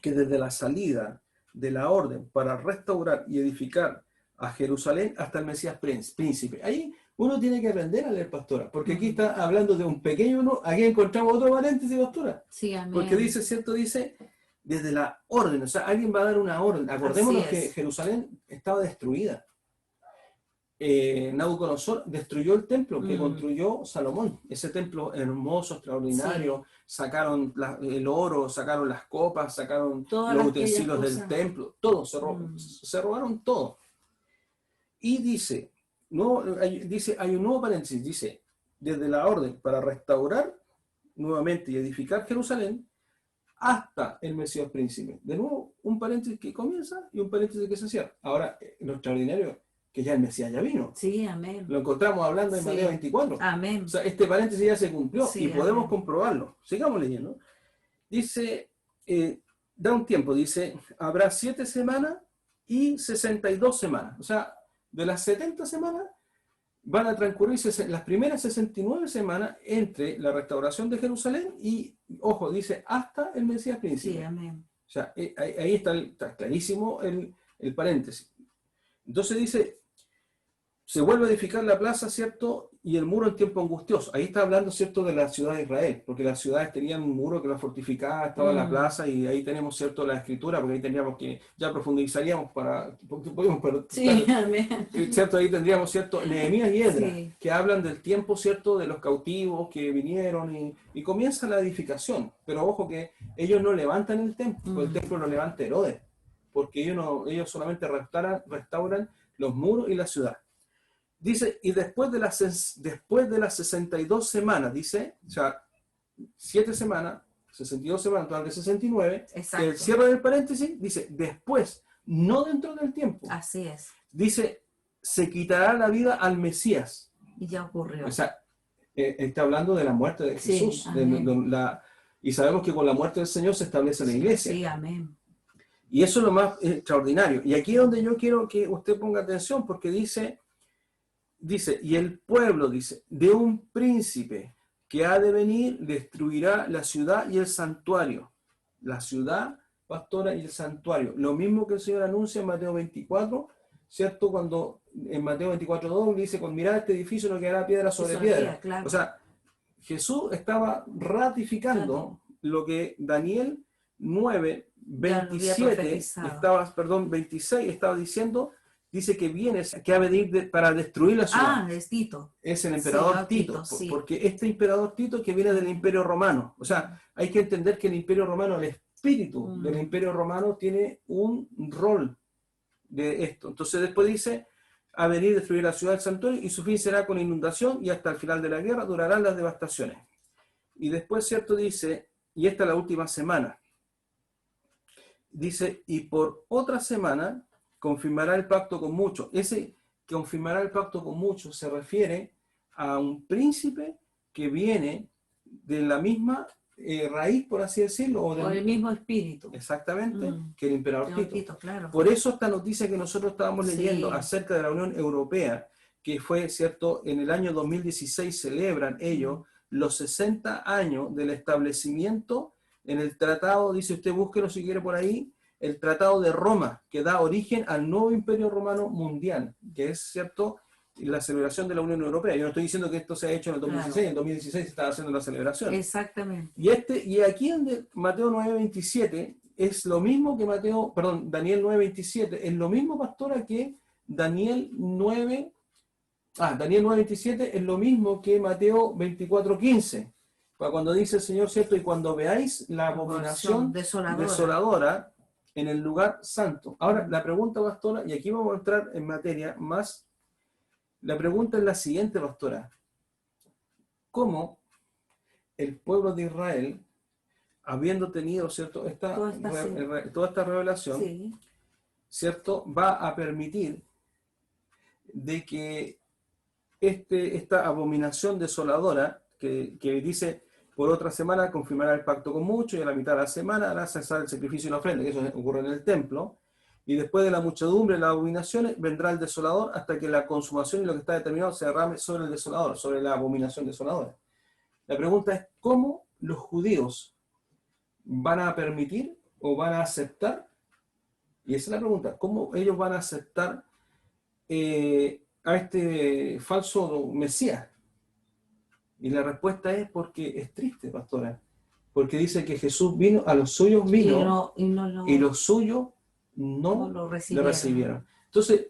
que desde la salida de la orden para restaurar y edificar a Jerusalén hasta el Mesías príncipe. Ahí uno tiene que aprender a leer, pastora, porque aquí está hablando de un pequeño uno, aquí encontramos otro paréntesis, pastora. Sí, amén. Porque dice, ¿cierto? Dice, desde la orden, o sea, alguien va a dar una orden. Acordémonos que Jerusalén estaba destruida. Nabucodonosor destruyó el templo que construyó Salomón, ese templo hermoso, extraordinario, sacaron el oro, sacaron las copas, sacaron todas los utensilios del templo, todo, se robaron todo. Y dice, hay un nuevo paréntesis, dice, desde la orden para restaurar nuevamente y edificar Jerusalén hasta el Mesías príncipe. De nuevo, un paréntesis que comienza y un paréntesis que se cierra. Ahora, lo extraordinario que ya el Mesías ya vino. Sí, amén. Lo encontramos hablando en Mateo 24. Amén. O sea, este paréntesis ya se cumplió y podemos amén. comprobarlo. Sigamos leyendo. Dice, da un tiempo, dice, habrá 7 semanas y 62 semanas. O sea, de las 70 semanas van a transcurrirse las primeras 69 semanas entre la restauración de Jerusalén y, ojo, dice, hasta el Mesías príncipe. Sí, amén. O sea, ahí está clarísimo el paréntesis. Entonces dice, se vuelve a edificar la plaza, ¿cierto? Y el muro en tiempo angustioso. Ahí está hablando, ¿cierto?, de la ciudad de Israel, porque las ciudades tenían un muro que las fortificaba, estaba en la plaza, y ahí tenemos, ¿cierto?, la escritura, porque ahí tendríamos que, ya profundizaríamos sí, amén. ¿Cierto? Ahí tendríamos, ¿cierto?, Nehemías y Esdras, que hablan del tiempo, ¿cierto?, de los cautivos que vinieron, y comienza la edificación. Pero ojo que ellos no levantan el templo, el templo lo levanta Herodes, porque ellos solamente restauran los muros y la ciudad. Dice, y después de las 62 semanas, dice, o sea, 7 semanas, 62 semanas, total de 69, exacto. El cierre del paréntesis, dice, después, no dentro del tiempo. Así es. Dice, se quitará la vida al Mesías. Y ya ocurrió. O sea, está hablando de la muerte de Jesús. Sí, y sabemos que con la muerte del Señor se establece la iglesia. Sí, amén. Y eso es lo más extraordinario. Y aquí es donde yo quiero que usted ponga atención, porque dice, y el pueblo, dice, de un príncipe que ha de venir, destruirá la ciudad y el santuario. La ciudad, pastora, y el santuario. Lo mismo que el Señor anuncia en Mateo 24, ¿cierto? Cuando en Mateo 24:2 dice, con mirad este edificio no quedará piedra sobre piedra. Claro. O sea, Jesús estaba ratificando lo que Daniel 9:27 26 estaba diciendo. Dice que viene, que ha de venir para destruir la ciudad. Es Tito. Es el emperador Tito, porque este emperador Tito que viene del Imperio Romano. O sea, hay que entender que el Imperio Romano, el espíritu del Imperio Romano tiene un rol de esto. Entonces después dice, a venir a destruir la ciudad del santuario y su fin será con inundación y hasta el final de la guerra durarán las devastaciones. Y después, ¿cierto? Dice, y esta es la última semana. Dice, y por otra semana confirmará el pacto con muchos. Ese confirmará el pacto con muchos se refiere a un príncipe que viene de la misma raíz, por así decirlo, O el mismo espíritu. exactamente, Mm. que el emperador Tengo Tito. Tito, claro. Por eso esta noticia que nosotros estábamos leyendo Sí. acerca de la Unión Europea, que fue, ¿cierto?, en el año 2016 celebran ellos los 60 años del establecimiento en el tratado, dice usted, búsquelo si quiere por ahí, el Tratado de Roma, que da origen al nuevo Imperio Romano Mundial, que es, ¿cierto?, la celebración de la Unión Europea. Yo no estoy diciendo que esto se ha hecho en el 2016, Claro. en el 2016 se estaba haciendo la celebración. Exactamente. Y aquí en Mateo 9:27 es lo mismo que Daniel 9:27, es lo mismo, pastora, que Daniel 9:27 es lo mismo que Mateo 24:15. Cuando dice el Señor, ¿cierto? Y cuando veáis la abominación desoladora en el lugar santo. Ahora, la pregunta, pastora, y aquí vamos a entrar en materia más. La pregunta es la siguiente, pastora. ¿Cómo el pueblo de Israel, habiendo tenido, ¿cierto?, toda esta revelación, Sí. ¿cierto?, va a permitir de que esta abominación desoladora, que dice, por otra semana confirmará el pacto con muchos, y a la mitad de la semana hará cesar el sacrificio y la ofrenda, que eso ocurre en el templo, y después de la muchedumbre y las abominaciones, vendrá el desolador hasta que la consumación y lo que está determinado se derrame sobre el desolador, sobre la abominación desoladora. La pregunta es, ¿cómo los judíos van a permitir o van a aceptar? Y esa es la pregunta, ¿cómo ellos van a aceptar a este falso Mesías? Y la respuesta es porque es triste, pastora, porque dice que Jesús vino, a los suyos vino, y los suyos no lo le recibieron. Entonces,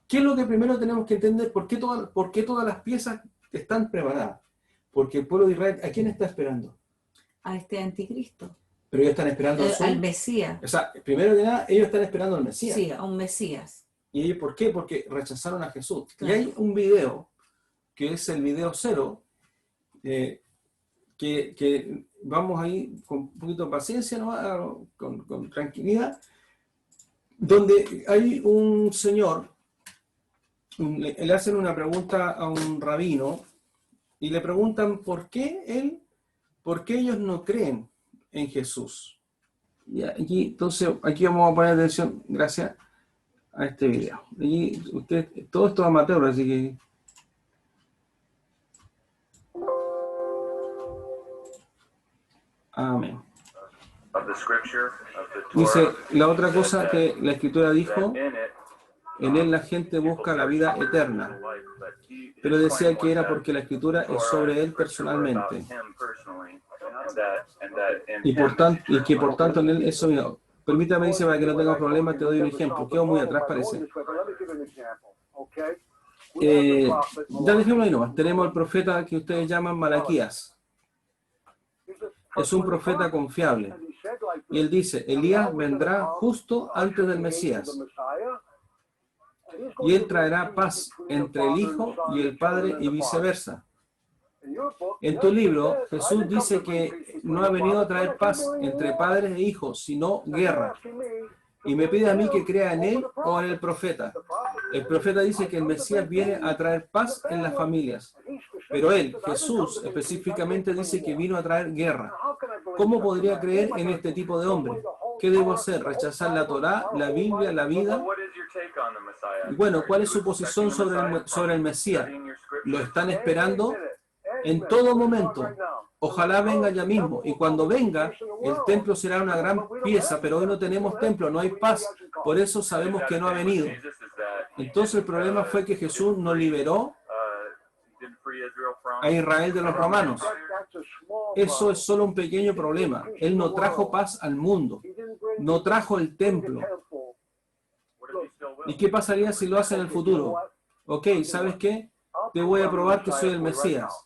¿qué es lo que primero tenemos que entender? ¿Por qué todas las piezas están preparadas? Porque el pueblo de Israel, ¿a quién está esperando? A este anticristo. Pero ellos están esperando al Mesías. O sea, primero que nada, ellos están esperando al Mesías. Sí, a un Mesías. ¿Y ellos por qué? Porque rechazaron a Jesús. Claro. Y hay un video, que es el video 0, que vamos ahí con un poquito de paciencia, ¿no? con tranquilidad, donde hay un señor, le hacen una pregunta a un rabino, y le preguntan por qué ellos no creen en Jesús. Y entonces, aquí vamos a poner atención, gracias a este video. Y todo esto es amateur, así que... Amén. Dice, la otra cosa que la Escritura dijo, en él la gente busca la vida eterna. Pero decía que era porque la Escritura es sobre él personalmente. Y que por tanto en él es sobre él. Permítame, dice, para que no tenga problemas, te doy un ejemplo. Quedo muy atrás, parece. Ya dejémoslo ahí nomás. Tenemos el profeta que ustedes llaman Malaquías. Es un profeta confiable. Y él dice, Elías vendrá justo antes del Mesías. Y él traerá paz entre el Hijo y el Padre y viceversa. En tu libro, Jesús dice que no ha venido a traer paz entre padres e hijos, sino guerra. Y me pide a mí que crea en él o en el profeta. El profeta dice que el Mesías viene a traer paz en las familias. Pero él, Jesús, específicamente dice que vino a traer guerra. ¿Cómo podría creer en este tipo de hombre? ¿Qué debo hacer? ¿Rechazar la Torá, la Biblia, la vida? Y bueno, ¿cuál es su posición sobre el Mesías? ¿Lo están esperando? En todo momento. Ojalá venga ya mismo. Y cuando venga, el templo será una gran pieza, pero hoy no tenemos templo, no hay paz. Por eso sabemos que no ha venido. Entonces el problema fue que Jesús no liberó a Israel de los romanos. Eso es solo un pequeño problema. Él no trajo paz al mundo. No trajo el templo. ¿Y qué pasaría si lo hace en el futuro? Ok, ¿sabes qué? Te voy a probar que soy el Mesías.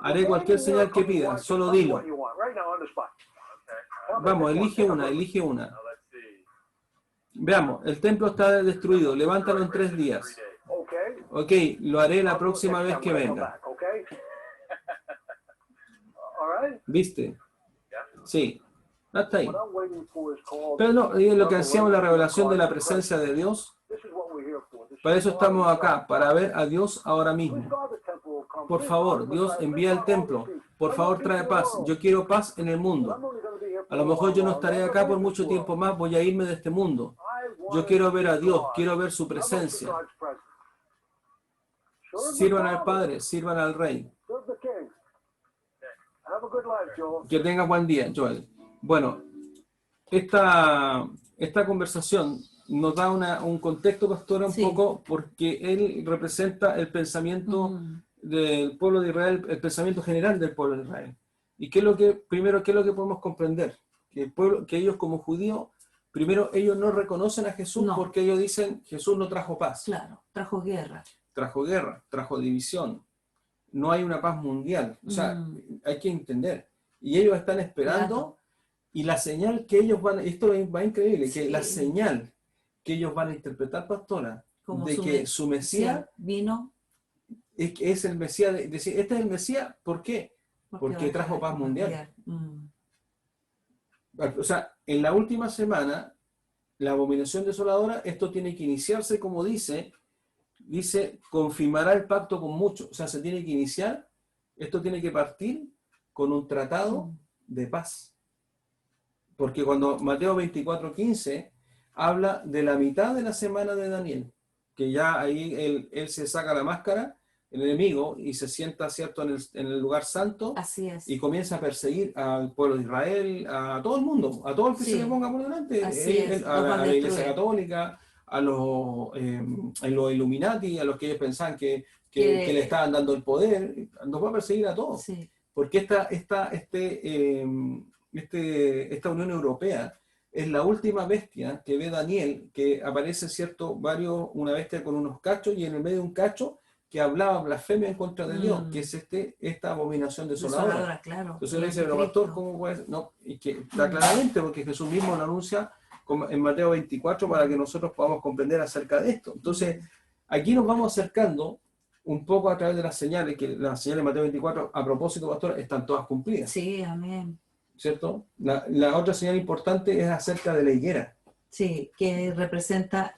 Haré cualquier señal que pidas, solo dilo. Vamos, elige una. Veamos, el templo está destruido, levántalo en 3 días. Ok, lo haré la próxima vez que venga. ¿Viste? Sí, hasta ahí. Pero no, es lo que hacíamos, la revelación de la presencia de Dios. Para eso estamos acá, para ver a Dios ahora mismo. por favor, Dios envía el templo, por favor trae paz, yo quiero paz en el mundo. A lo mejor yo no estaré acá por mucho tiempo más, voy a irme de este mundo. Yo quiero ver a Dios, quiero ver su presencia. Sirvan al Padre, sirvan al Rey. Que tenga buen día, Joel. Bueno, esta conversación nos da un contexto, pastora, un poco, porque él representa el pensamiento del pueblo de Israel, el pensamiento general del pueblo de Israel. ¿Y qué es lo que podemos comprender? Que ellos como judíos, primero ellos no reconocen a Jesús porque ellos dicen, Jesús no trajo paz. Claro, trajo guerra. Trajo guerra, trajo división. No hay una paz mundial. O sea, hay que entender. Y ellos están esperando, y la señal que ellos van, esto va increíble, que la señal que ellos van a interpretar, pastora, como de que su Mesías vino, es el Mesías, decir, este es el Mesías, ¿por qué? Porque trajo paz mundial. O sea, en la última semana, la abominación desoladora, esto tiene que iniciarse, como dice, confirmará el pacto con muchos. O sea, se tiene que iniciar, esto tiene que partir con un tratado de paz. Porque cuando Mateo 24:15 habla de la mitad de la semana de Daniel, que ya ahí él se saca la máscara, el enemigo, y se sienta, ¿cierto?, en el lugar santo. Así es. Y comienza a perseguir al pueblo de Israel, a todo el mundo, a todo el que se le ponga por delante, a la Iglesia Católica, a los Illuminati, a los que ellos pensaban que le estaban dando el poder, nos va a perseguir a todos. Sí. Porque esta Unión Europea es la última bestia que ve Daniel, que aparece, ¿cierto?, una bestia con unos cachos, y en el medio de un cacho que hablaba blasfemia en contra de Dios, que es esta abominación desoladora. Claro. Entonces le dice, pero pastor, ¿cómo puede ser? No, y que está claramente, porque Jesús mismo lo anuncia en Mateo 24 para que nosotros podamos comprender acerca de esto. Entonces, aquí nos vamos acercando un poco a través de las señales, que las señales de Mateo 24, a propósito, pastor, están todas cumplidas. Sí, amén. ¿Cierto? La otra señal importante es acerca de la higuera. Sí, que representa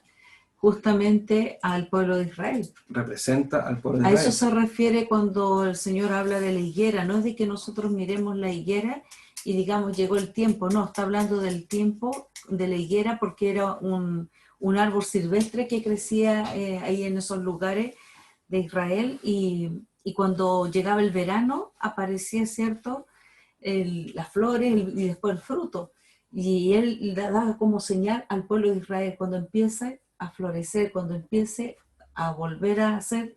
justamente al pueblo de Israel. Representa al pueblo de Israel. A eso se refiere cuando el Señor habla de la higuera. No es de que nosotros miremos la higuera y digamos, llegó el tiempo. No, está hablando del tiempo de la higuera, porque era un árbol silvestre que crecía ahí en esos lugares de Israel, y cuando llegaba el verano aparecía, ¿cierto?, las flores y después el fruto. Y él daba como señal al pueblo de Israel cuando empiece a florecer, cuando empiece a volver a ser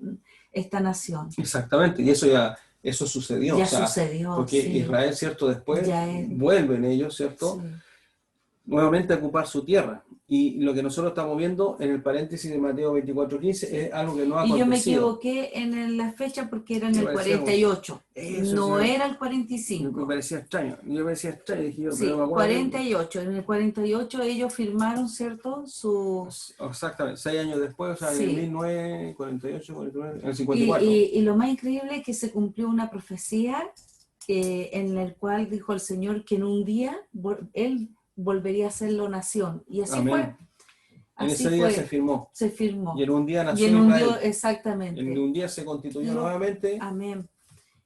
esta nación. Exactamente, y eso sucedió. Ya sucedió, porque Israel, ¿cierto?, después vuelven ellos, ¿cierto?, nuevamente a ocupar su tierra. Y lo que nosotros estamos viendo en el paréntesis de Mateo 24:15 es algo que no ha acontecido. Y yo me equivoqué en la fecha porque era en el 48. No era el 45. Me parecía extraño. Yo me decía extraño. Dije yo, sí, pero me acuerdo 48. En el 48 ellos firmaron, ¿cierto? Exactamente, 6 años después, o sea, en 1948, 49, en el 54. Y lo más increíble es que se cumplió una profecía en el cual dijo el Señor que en un día él volvería a serlo nación. Y así fue. En ese día se firmó. Se firmó. Y en un día nació Israel. Exactamente. En un día se constituyó nuevamente. Amén.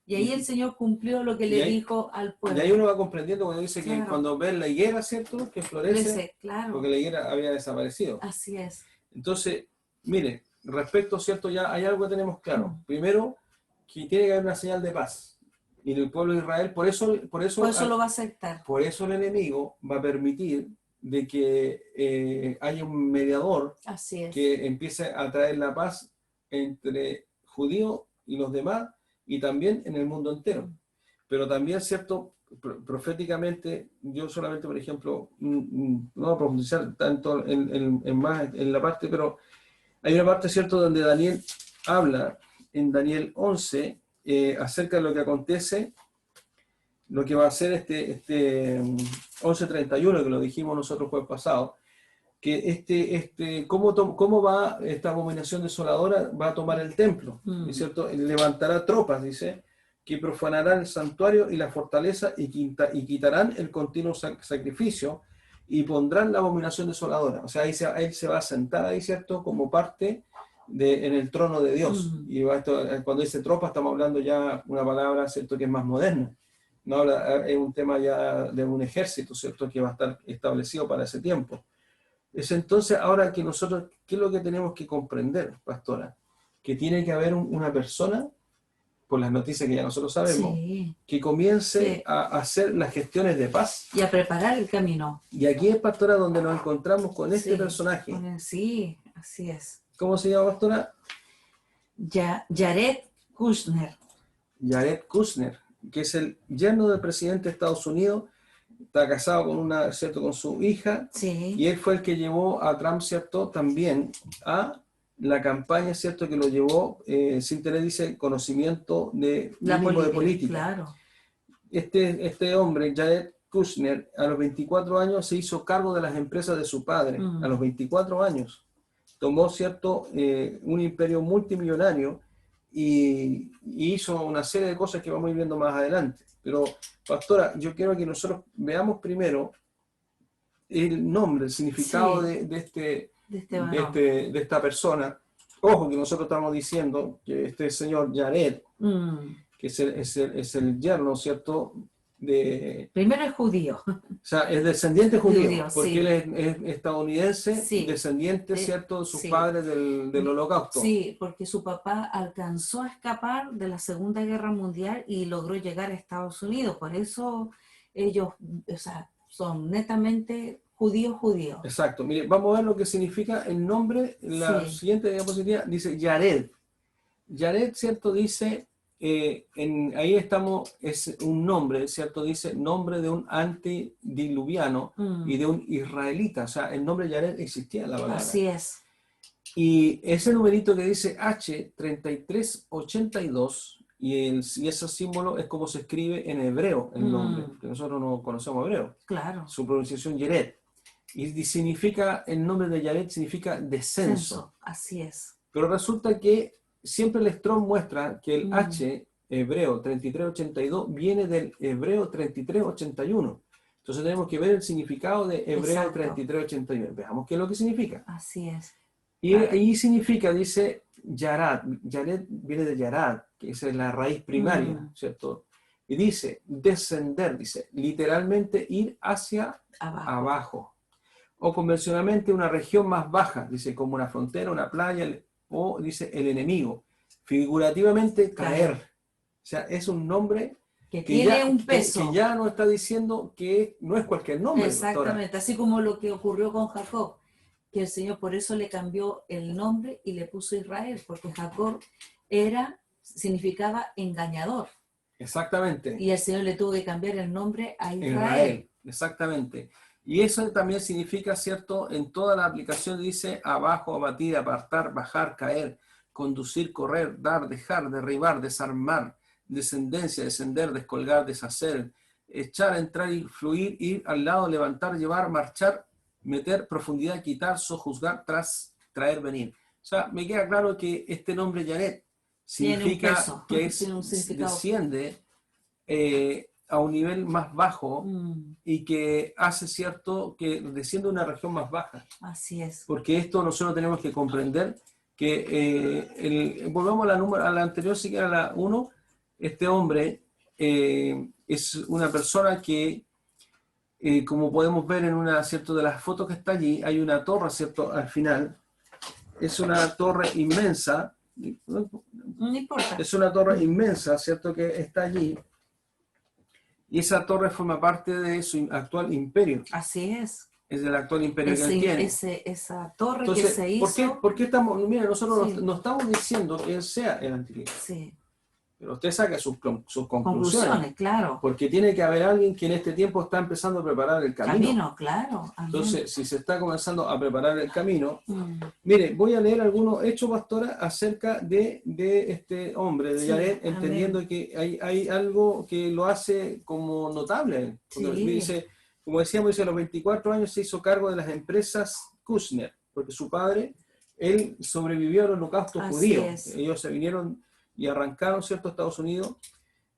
Y ahí el Señor cumplió lo que le dijo al pueblo. Y ahí uno va comprendiendo cuando dice que cuando ven la higuera, ¿cierto?, que florece, porque la higuera había desaparecido. Así es. Entonces, mire, respecto, ¿cierto?, ya hay algo que tenemos claro. Primero, que tiene que haber una señal de paz. Y el pueblo de Israel, por eso lo va a aceptar. Por eso el enemigo va a permitir de que haya un mediador que empiece a traer la paz entre judíos y los demás, y también en el mundo entero. Pero también, ¿cierto?, proféticamente, yo solamente, por ejemplo, no voy a profundizar tanto en la parte, pero hay una parte, ¿cierto?, donde Daniel habla, en Daniel 11, acerca de lo que acontece, lo que va a ser este 11:31, que lo dijimos nosotros el jueves pasado, que cómo va esta abominación desoladora, va a tomar el templo, ¿cierto? Levantará tropas, dice, que profanarán el santuario y la fortaleza y quitarán el continuo sacrificio y pondrán la abominación desoladora. O sea, él se va a sentar ahí, ¿cierto?, como parte en el trono de Dios. Mm. Y cuando dice tropa, estamos hablando ya una palabra, ¿cierto?, que es más moderna. No habla, es un tema ya de un ejército, ¿cierto?, que va a estar establecido para ese tiempo. Es entonces ahora que nosotros, ¿qué es lo que tenemos que comprender, pastora? Que tiene que haber una persona, por las noticias que ya nosotros sabemos, Sí, que comience sí. a hacer las gestiones de paz. Y a preparar el camino. Y aquí es, pastora, donde nos encontramos con este Sí, personaje. sí, así es. ¿Cómo se llama, pastora? Jared Kushner. Jared Kushner, que es el yerno del presidente de Estados Unidos, está casado con ¿cierto?, con su hija, Sí. y él fue el que llevó a Trump, ¿cierto?, también a la campaña, ¿cierto?, que lo llevó sin tener, dice, conocimiento de mínimo de política. Claro. Este hombre, Jared Kushner, a los 24 años se hizo cargo de las empresas de su padre. A los 24 años tomó, ¿cierto?, un imperio multimillonario y hizo una serie de cosas que vamos a ir viendo más adelante. Pero, pastora, yo quiero que nosotros veamos primero el nombre, el significado Sí. de esta persona. Ojo que nosotros estamos diciendo que este señor Jared, que es el yerno, ¿cierto?, primero es judío. O sea, es descendiente judío, porque sí. él es estadounidense, Sí. descendiente, ¿cierto?, de sus Sí. padres del Holocausto. Sí, porque su papá alcanzó a escapar de la Segunda Guerra Mundial y logró llegar a Estados Unidos. Por eso ellos, o sea, son netamente judíos. Exacto. Mire, vamos a ver lo que significa el nombre. La siguiente diapositiva dice Jared. Jared, ¿cierto?, dice, ahí estamos, es un nombre, ¿cierto?, dice nombre de un antediluviano y de un israelita. O sea, el nombre Jared existía en la palabra. Así es. Y ese numerito que dice H3382, y ese símbolo es como se escribe en hebreo el nombre, que nosotros no conocemos hebreo. Claro. Su pronunciación Jared. Y significa, el nombre de Jared significa descenso. Así es. Pero resulta que siempre el Strong muestra que el H hebreo 3382 viene del hebreo 3381. Entonces tenemos que ver el significado de hebreo 3381. Veamos qué es lo que significa. Así es. Y ahí significa, dice, Yarad. Yared viene de Yarad, que esa es la raíz primaria, ¿cierto? Y dice, descender, dice, literalmente ir hacia abajo. O convencionalmente una región más baja, dice, como una frontera, una playa, o dice, el enemigo. Figurativamente, caer. O sea, es un nombre que tiene ya, un peso. Que ya nos está diciendo que no es cualquier nombre. Exactamente, doctora. Así como lo que ocurrió con Jacob, que el Señor por eso le cambió el nombre y le puso Israel, porque Jacob significaba engañador. Exactamente. Y el Señor le tuvo que cambiar el nombre a Israel. Exactamente. Y eso también significa, ¿cierto? En toda la aplicación dice abajo, abatir, apartar, bajar, caer, conducir, correr, dar, dejar, derribar, desarmar, descendencia, descender, descolgar, deshacer, echar, entrar y fluir, ir al lado, levantar, llevar, marchar, meter, profundidad, quitar, sojuzgar, traer, venir. O sea, me queda claro que este nombre Jared significa que desciende a un nivel más bajo y que hace cierto que desciende a una región más baja. Así es. Porque esto nosotros tenemos que comprender que, volvemos a la anterior, si era la 1, este hombre es una persona que, como podemos ver en una, ¿cierto?, de las fotos que está allí, hay una torre, ¿cierto?, al final. Es una torre inmensa. No importa. Es una torre inmensa, ¿cierto?, que está allí. Y esa torre forma parte de su actual imperio. Así es. Es del actual imperio que él tiene. Esa torre. Entonces, que se hizo. ¿Por qué estamos? Mira, nosotros no estamos diciendo que él sea el anticristo. Sí. Pero usted saca sus conclusiones. Claro. Porque tiene que haber alguien que en este tiempo está empezando a preparar el camino. Claro. Entonces, si se está comenzando a preparar el camino, mire, voy a leer algunos hechos, pastora, acerca de este hombre, de Jared, entendiendo que hay algo que lo hace como notable. Porque dice, como decíamos, dice, a los 24 años se hizo cargo de las empresas Kushner, porque su padre, él sobrevivió al holocausto judío. Ellos se vinieron y arrancaron, ¿cierto?, a Estados Unidos,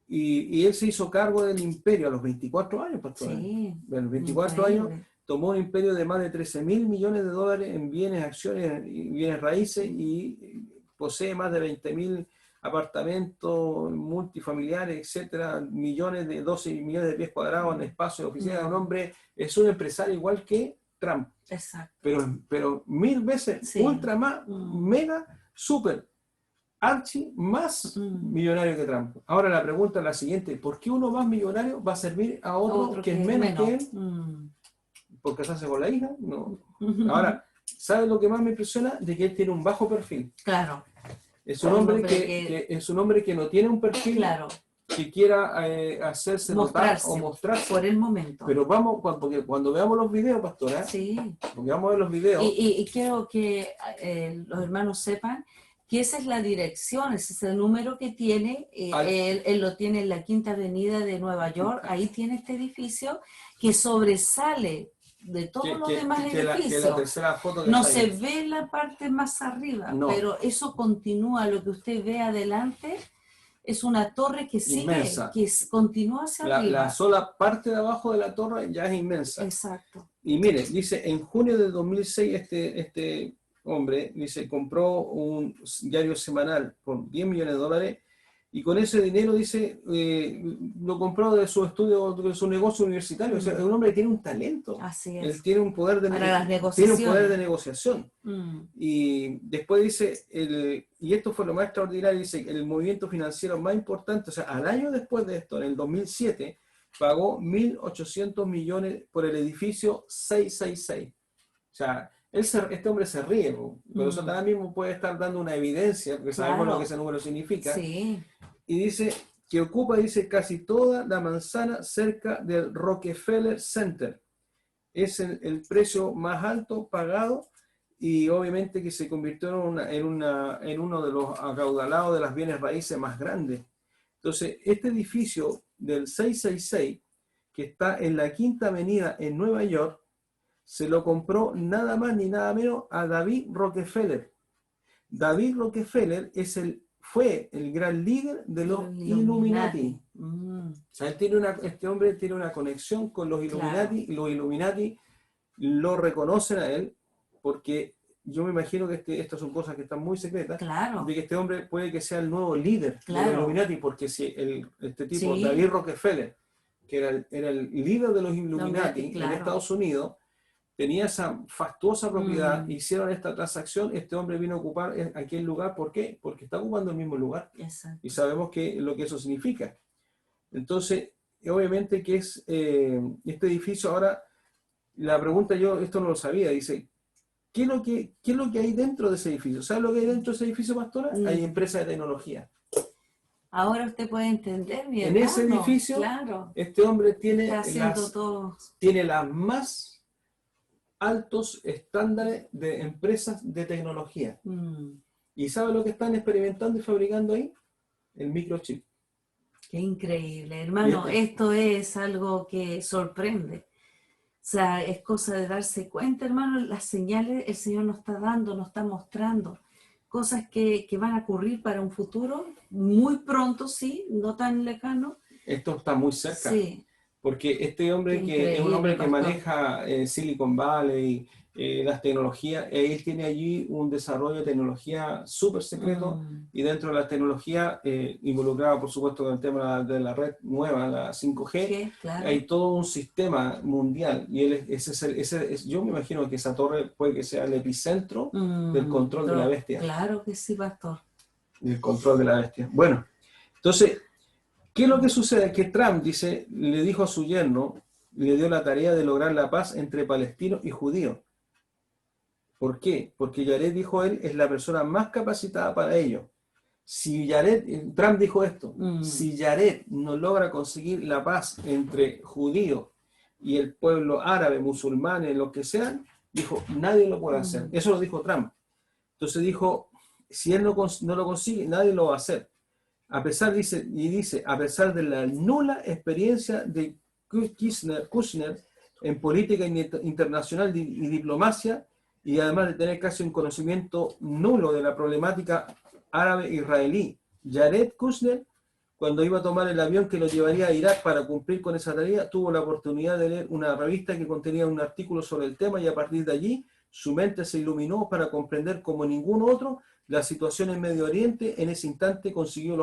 y él se hizo cargo del imperio a los 24 años, pastor. A los 24 años tomó un imperio de más de 13.000 millones de dólares en bienes, acciones y bienes raíces y posee más de 20.000 apartamentos multifamiliares, etcétera, 12 millones de pies cuadrados en espacio de oficina. Un hombre, es un empresario igual que Trump. Exacto. Pero 1000 veces, Sí. ultra más, mega, súper, archi, más millonario que Trump. Ahora la pregunta es la siguiente: ¿por qué uno más millonario va a servir a otro que es menos que él? ¿Porque se hace con la hija? No. Ahora, ¿sabes lo que más me impresiona? De que él tiene un bajo perfil. Claro. Es un hombre es un hombre que no tiene un perfil, claro, que quiera hacerse notar o mostrarse. Por el momento. Pero vamos, porque cuando veamos los videos, pastora, sí, porque vamos a ver los videos. Y quiero que los hermanos sepan que esa es la dirección, ese es el número que tiene. Él lo tiene en la Quinta Avenida de Nueva York. Ahí tiene este edificio que sobresale de todos los demás edificios. La tercera foto que no se ve la parte más arriba, no, pero eso continúa. Lo que usted ve adelante es una torre que sigue, inmensa, que continúa hacia arriba. La sola parte de abajo de la torre ya es inmensa. Exacto. Y mire, dice, en junio de 2006 este hombre, dice, compró un diario semanal por 10 millones de dólares. Y con ese dinero, dice, lo compró de su estudio, de su negocio universitario. O sea, es un hombre que tiene un talento. Así es. Él tiene un poder de, negociación. Y después dice, y esto fue lo más extraordinario, dice, el movimiento financiero más importante, o sea, al año después de esto, en el 2007, pagó 1.800 millones por el edificio 666. O sea, este hombre se ríe, pero Satanás mismo puede estar dando una evidencia, porque sabemos lo que ese número significa. Sí. Y dice que ocupa, dice, casi toda la manzana cerca del Rockefeller Center. Es el precio más alto pagado, y obviamente que se convirtió en uno de los acaudalados de las bienes raíces más grandes. Entonces, este edificio del 666, que está en la Quinta Avenida en Nueva York, se lo compró nada más ni nada menos a David Rockefeller. David Rockefeller fue el gran líder de los Illuminati. O sea, este hombre tiene una conexión con los Illuminati, claro, y los Illuminati lo reconocen a él, porque yo me imagino que estas son cosas que están muy secretas, claro, de que este hombre puede que sea el nuevo líder, claro, de los Illuminati, porque si este tipo, sí, David Rockefeller, que era el líder de los Illuminati, claro, en Estados Unidos, tenía esa fastuosa propiedad, hicieron esta transacción, este hombre vino a ocupar aquel lugar. ¿Por qué? Porque está ocupando el mismo lugar. Exacto. Y sabemos lo que eso significa. Entonces, obviamente que es este edificio. Ahora, la pregunta, yo esto no lo sabía, dice, ¿qué es lo que hay dentro de ese edificio? ¿Sabes lo que hay dentro de ese edificio, pastora? Hay empresas de tecnología. Ahora usted puede entender, mi hermano. En ese edificio, claro, este hombre tiene las más altos estándares de empresas de tecnología. ¿Y sabe lo que están experimentando y fabricando ahí? El microchip. Qué increíble, hermano. Esto es algo que sorprende. O sea, es cosa de darse cuenta, hermano, las señales el Señor nos está dando, nos está mostrando. Cosas que van a ocurrir para un futuro muy pronto, sí, no tan lejano. Esto está muy cerca. Sí. Porque este hombre que es un hombre que maneja Silicon Valley, las tecnologías, él tiene allí un desarrollo de tecnología súper secreto, y dentro de la tecnología, involucrada por supuesto con el tema de la red nueva, la 5G, claro, hay todo un sistema mundial, y yo me imagino que esa torre puede que sea el epicentro del control de la bestia. Claro que sí, pastor. El control de la bestia. Bueno, entonces, ¿qué es lo que sucede? Que Trump, dice, le dijo a su yerno, le dio la tarea de lograr la paz entre palestinos y judíos. ¿Por qué? Porque Jared, dijo él, es la persona más capacitada para ello. Si Trump dijo esto, si Jared no logra conseguir la paz entre judíos y el pueblo árabe, musulmanes, lo que sean, dijo, nadie lo puede hacer. Eso lo dijo Trump. Entonces dijo, si él no lo consigue, nadie lo va a hacer. A pesar de la nula experiencia de Kushner en política internacional y diplomacia, y además de tener casi un conocimiento nulo de la problemática árabe-israelí, Jared Kushner cuando iba a tomar el avión que lo llevaría a Irak para cumplir con esa tarea, tuvo la oportunidad de leer una revista que contenía un artículo sobre el tema y a partir de allí su mente se iluminó para comprender como ningún otro la situación en Medio Oriente. En ese instante concibió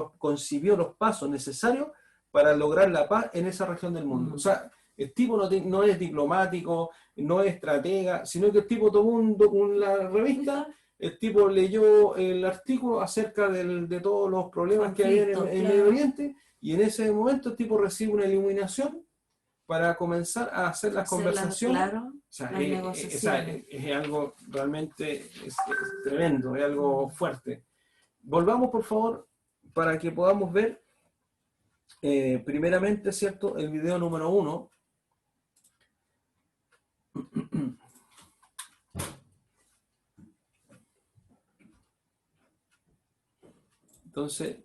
los pasos necesarios para lograr la paz en esa región del mundo. O sea, el tipo no es diplomático, no es estratega, sino que el tipo tomó la revista, el tipo leyó el artículo acerca de todos los problemas que había en Medio Oriente, y en ese momento el tipo recibe una iluminación para comenzar a hacer las conversaciones. Claro, o sea, las negociaciones. Es algo realmente es tremendo, es algo fuerte. Volvamos, por favor, para que podamos ver primeramente, ¿cierto?, el video número 1. Entonces,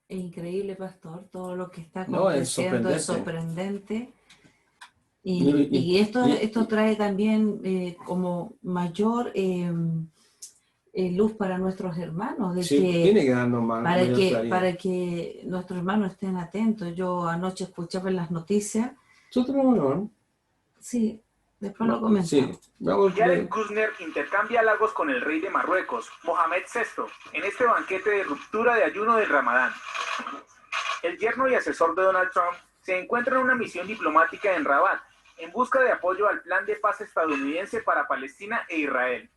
es increíble, pastor, todo lo que está aconteciendo es sorprendente. Y esto trae también como mayor luz para nuestros hermanos, de sí, que, tiene que darnos más para que nuestros hermanos estén atentos. Yo anoche escuchaba en las noticias. Sí, después lo comentamos. Sí. Jared Kushner intercambia halagos con el rey de Marruecos, Mohamed VI, en este banquete de ruptura de ayuno del Ramadán. El yerno y asesor de Donald Trump se encuentra en una misión diplomática en Rabat, en busca de apoyo al plan de paz estadounidense para Palestina e Israel.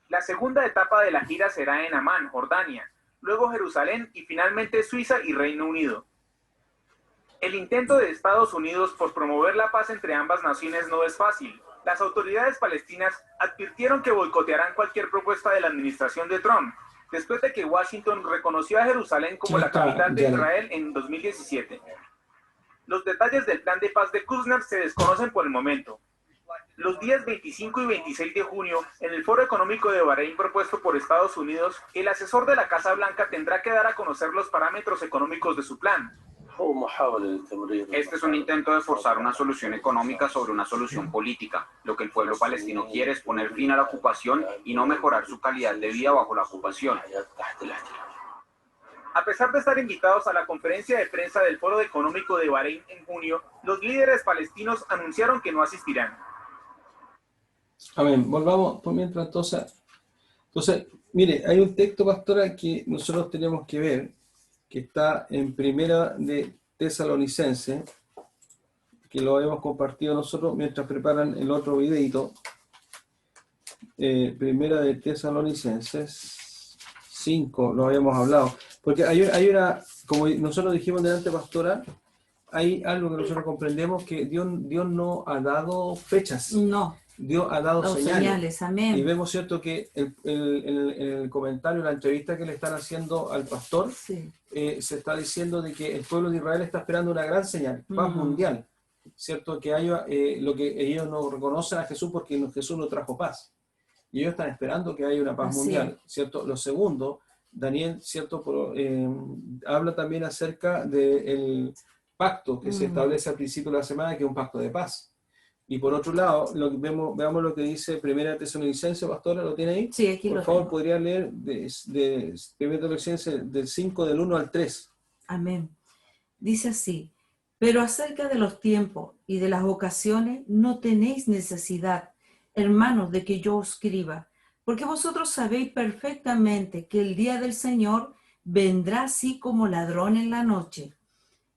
La segunda etapa de la gira será en Amán, Jordania, luego Jerusalén y finalmente Suiza y Reino Unido. El intento de Estados Unidos por promover la paz entre ambas naciones no es fácil. Las autoridades palestinas advirtieron que boicotearán cualquier propuesta de la administración de Trump, después de que Washington reconoció a Jerusalén como la capital de Israel en 2017. Los detalles del plan de paz de Kushner se desconocen por el momento. Los días 25 y 26 de junio, en el Foro Económico de Bahrein propuesto por Estados Unidos, el asesor de la Casa Blanca tendrá que dar a conocer los parámetros económicos de su plan. Este es un intento de forzar una solución económica sobre una solución política. Lo que el pueblo palestino quiere es poner fin a la ocupación y no mejorar su calidad de vida bajo la ocupación. A pesar de estar invitados a la conferencia de prensa del Foro Económico de Bahrein en junio, los líderes palestinos anunciaron que no asistirán. Amén. Volvamos por mientras entonces, mire, hay un texto, pastora, que nosotros tenemos que ver, que está en Primera de Tesalonicenses, que lo hemos compartido nosotros mientras preparan el otro videito. Primera de Tesalonicenses 5, lo habíamos hablado. Porque hay una, como nosotros dijimos delante, pastora, hay algo que nosotros comprendemos, que Dios no ha dado fechas. No. Dios ha dado señales. Amén. Y vemos, ¿cierto?, que el comentario, la entrevista que le están haciendo al pastor, sí, se está diciendo de que el pueblo de Israel está esperando una gran señal, paz mundial, ¿cierto? Que haya lo que ellos no reconocen a Jesús porque Jesús no trajo paz. Y ellos están esperando que haya una paz mundial, ¿cierto? Lo segundo, Daniel, ¿cierto?, habla también acerca del pacto que se establece al principio de la semana, que es un pacto de paz. Y por otro lado, veamos lo que dice Primera Tesalonicenses, pastora, ¿lo tiene ahí? Sí, aquí por lo favor, tengo. podría leer de Primera Tesalonicenses del 5, del 1 al 3. Amén. Dice así: pero acerca de los tiempos y de las ocasiones no tenéis necesidad, hermanos, de que yo os escriba, porque vosotros sabéis perfectamente que el día del Señor vendrá así como ladrón en la noche,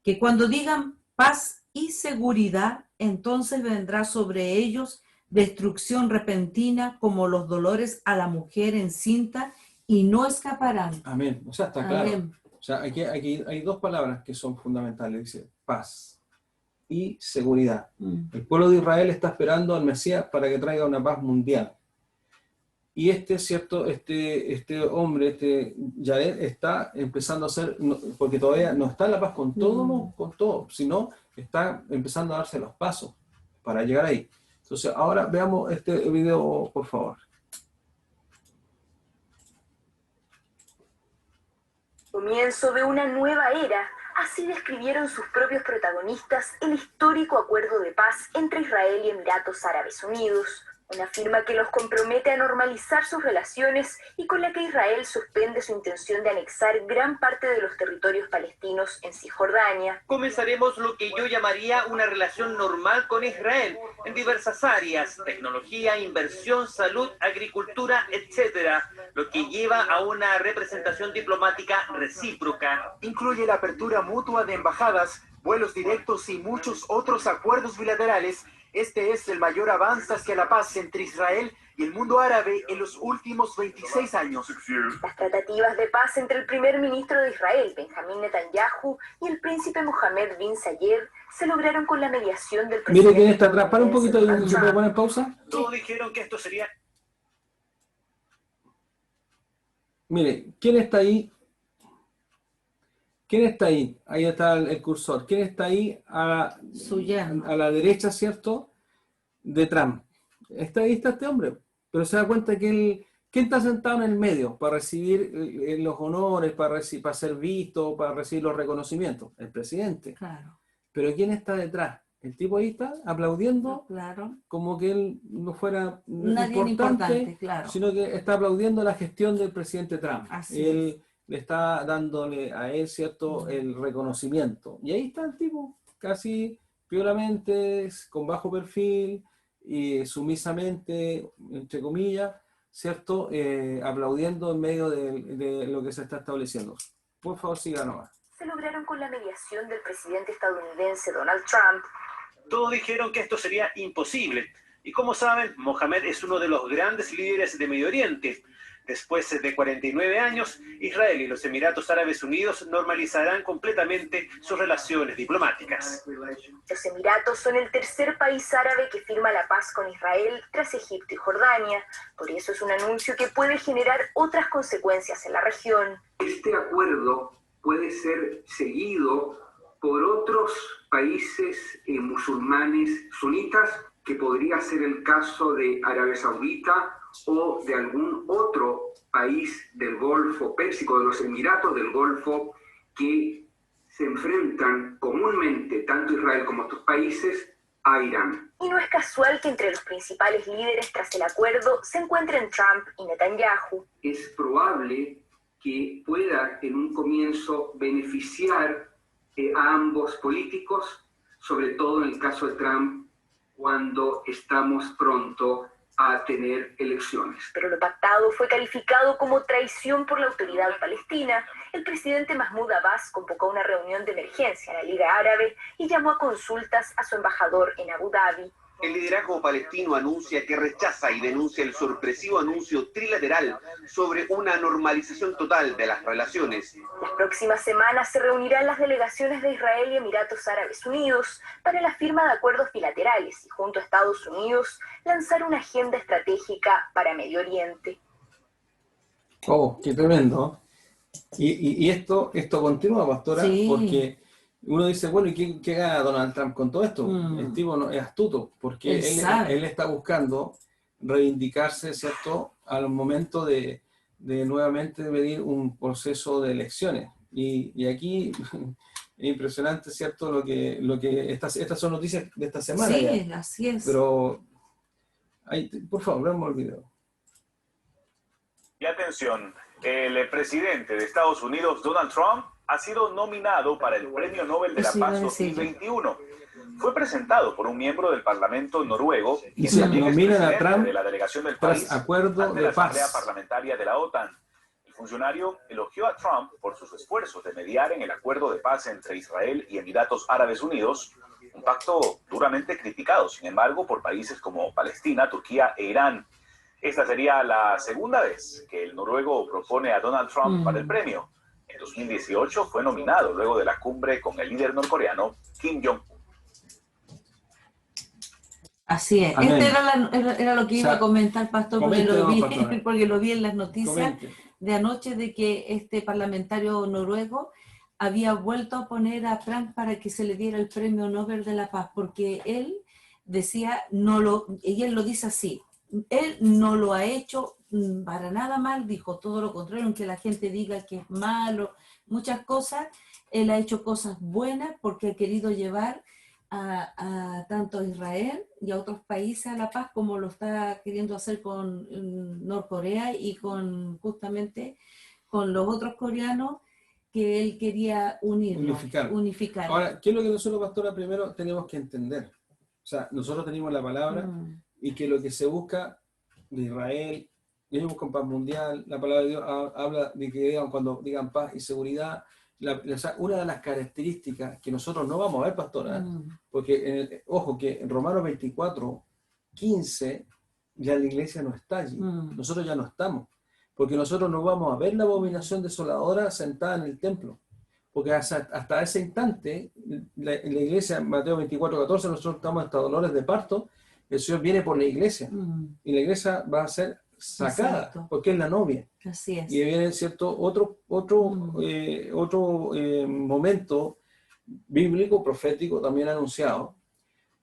que cuando digan paz y seguridad, entonces vendrá sobre ellos destrucción repentina como los dolores a la mujer encinta y no escaparán. Amén. O sea, está claro. O sea, aquí hay dos palabras que son fundamentales. Dice paz y seguridad. El pueblo de Israel está esperando al Mesías para que traiga una paz mundial. Y ¿cierto? Este hombre, Jared, está empezando a hacer, porque todavía no está en la paz con todo, sino está empezando a darse los pasos para llegar ahí. Entonces, ahora veamos este video, por favor. Comienzo de una nueva era Así describieron sus propios protagonistas el histórico acuerdo de paz entre Israel y Emiratos Árabes Unidos, una firma que los compromete a normalizar sus relaciones y con la que Israel suspende su intención de anexar gran parte de los territorios palestinos en Cisjordania. Comenzaremos lo que yo llamaría una relación normal con Israel, en diversas áreas: tecnología, inversión, salud, agricultura, etc., lo que lleva a una representación diplomática recíproca. Incluye la apertura mutua de embajadas, vuelos directos y muchos otros acuerdos bilaterales. Este es el mayor avance hacia la paz entre Israel y el mundo árabe en los últimos 26 años. Las tratativas de paz entre el primer ministro de Israel, Benjamín Netanyahu, y el príncipe Mohammed bin Zayed se lograron con la mediación del presidente. Mire quién está atrás. Para un poquito, ¿se puede poner pausa? Todos dijeron que esto sería... Mire, ¿quién está ahí? ¿Quién está ahí? Ahí está el cursor. ¿Quién está ahí a la derecha, cierto? De Trump. Ahí está este hombre. Pero se da cuenta que él... ¿Quién está sentado en el medio para recibir los honores, para ser visto, para recibir los reconocimientos? El presidente. Claro. Pero ¿quién está detrás? El tipo ahí está aplaudiendo, claro, como que él no fuera nadie importante, claro, sino que está aplaudiendo la gestión del presidente Trump. Así él le está dándole a él, ¿cierto?, el reconocimiento. Y ahí está el tipo, casi piolamente, con bajo perfil y sumisamente, entre comillas, ¿cierto?, aplaudiendo en medio de lo que se está estableciendo. Por favor, siga nomás. Se lograron con la mediación del presidente estadounidense Donald Trump. Todos dijeron que esto sería imposible. Y como saben, Mohamed es uno de los grandes líderes de Medio Oriente. Después de 49 años, Israel y los Emiratos Árabes Unidos normalizarán completamente sus relaciones diplomáticas. Los Emiratos son el tercer país árabe que firma la paz con Israel tras Egipto y Jordania. Por eso es un anuncio que puede generar otras consecuencias en la región. Este acuerdo puede ser seguido por otros países musulmanes sunitas, que podría ser el caso de Arabia Saudita o de algún otro país del Golfo Pérsico, de los Emiratos del Golfo, que se enfrentan comúnmente, tanto Israel como otros países, a Irán. Y no es casual que entre los principales líderes tras el acuerdo se encuentren Trump y Netanyahu. Es probable que pueda en un comienzo beneficiar a ambos políticos, sobre todo en el caso de Trump, cuando estamos pronto a tener elecciones. Pero lo pactado fue calificado como traición por la autoridad palestina. El presidente Mahmoud Abbas convocó una reunión de emergencia en la Liga Árabe y llamó a consultas a su embajador en Abu Dhabi. El liderazgo palestino anuncia que rechaza y denuncia el sorpresivo anuncio trilateral sobre una normalización total de las relaciones. Las próximas semanas se reunirán las delegaciones de Israel y Emiratos Árabes Unidos para la firma de acuerdos bilaterales y junto a Estados Unidos lanzar una agenda estratégica para Medio Oriente. Oh, qué tremendo. Y esto continúa, pastora, sí. Porque uno dice, bueno, ¿y qué gana Donald Trump con todo esto? El tipo no, es astuto, porque él está buscando reivindicarse, ¿cierto?, al momento de nuevamente venir un proceso de elecciones. Y aquí es impresionante, ¿cierto?, lo que estas son noticias de esta semana. Sí, ya. Así es. Pero, por favor, veamos el video. Y atención, el presidente de Estados Unidos, Donald Trump, ha sido nominado para el Premio Nobel de la Paz 2021. Fue presentado por un miembro del Parlamento noruego y se nominan a Trump de la delegación del país tras acuerdo ante de la paz. Asamblea Parlamentaria de la OTAN. El funcionario elogió a Trump por sus esfuerzos de mediar en el acuerdo de paz entre Israel y Emiratos Árabes Unidos, un pacto duramente criticado, sin embargo, por países como Palestina, Turquía e Irán. Esta sería la segunda vez que el noruego propone a Donald Trump para el premio. En 2018 fue nominado luego de la cumbre con el líder norcoreano Kim Jong-un. Así es. Amén. Era lo que iba a comentar, pastor, porque lo vi en las noticias de anoche, de que este parlamentario noruego había vuelto a poner a Trump para que se le diera el Premio Nobel de la Paz, porque él decía, y él lo dice así, él no lo ha hecho para nada mal, dijo todo lo contrario, aunque la gente diga que es malo, muchas cosas, él ha hecho cosas buenas porque ha querido llevar a tanto a Israel y a otros países a la paz, como lo está queriendo hacer con Norcorea y con justamente con los otros coreanos que él quería unificar. Ahora, ¿qué es lo que nosotros, pastora, primero tenemos que entender? O sea, nosotros tenemos la palabra y que lo que se busca de Israel, ellos buscan paz mundial, la palabra de Dios habla de que cuando digan paz y seguridad, una de las características que nosotros no vamos a ver, pastora, porque, ojo, que en Romanos 24, 15, ya la iglesia no está allí, nosotros ya no estamos, porque nosotros no vamos a ver la abominación desoladora sentada en el templo, porque hasta ese instante, la iglesia, en Mateo 24, 14, nosotros estamos hasta dolores de parto, el Señor viene por la iglesia, y la iglesia va a ser sacada, exacto, porque es la novia. Así es. Y viene, ¿cierto?, otro momento bíblico, profético, también anunciado,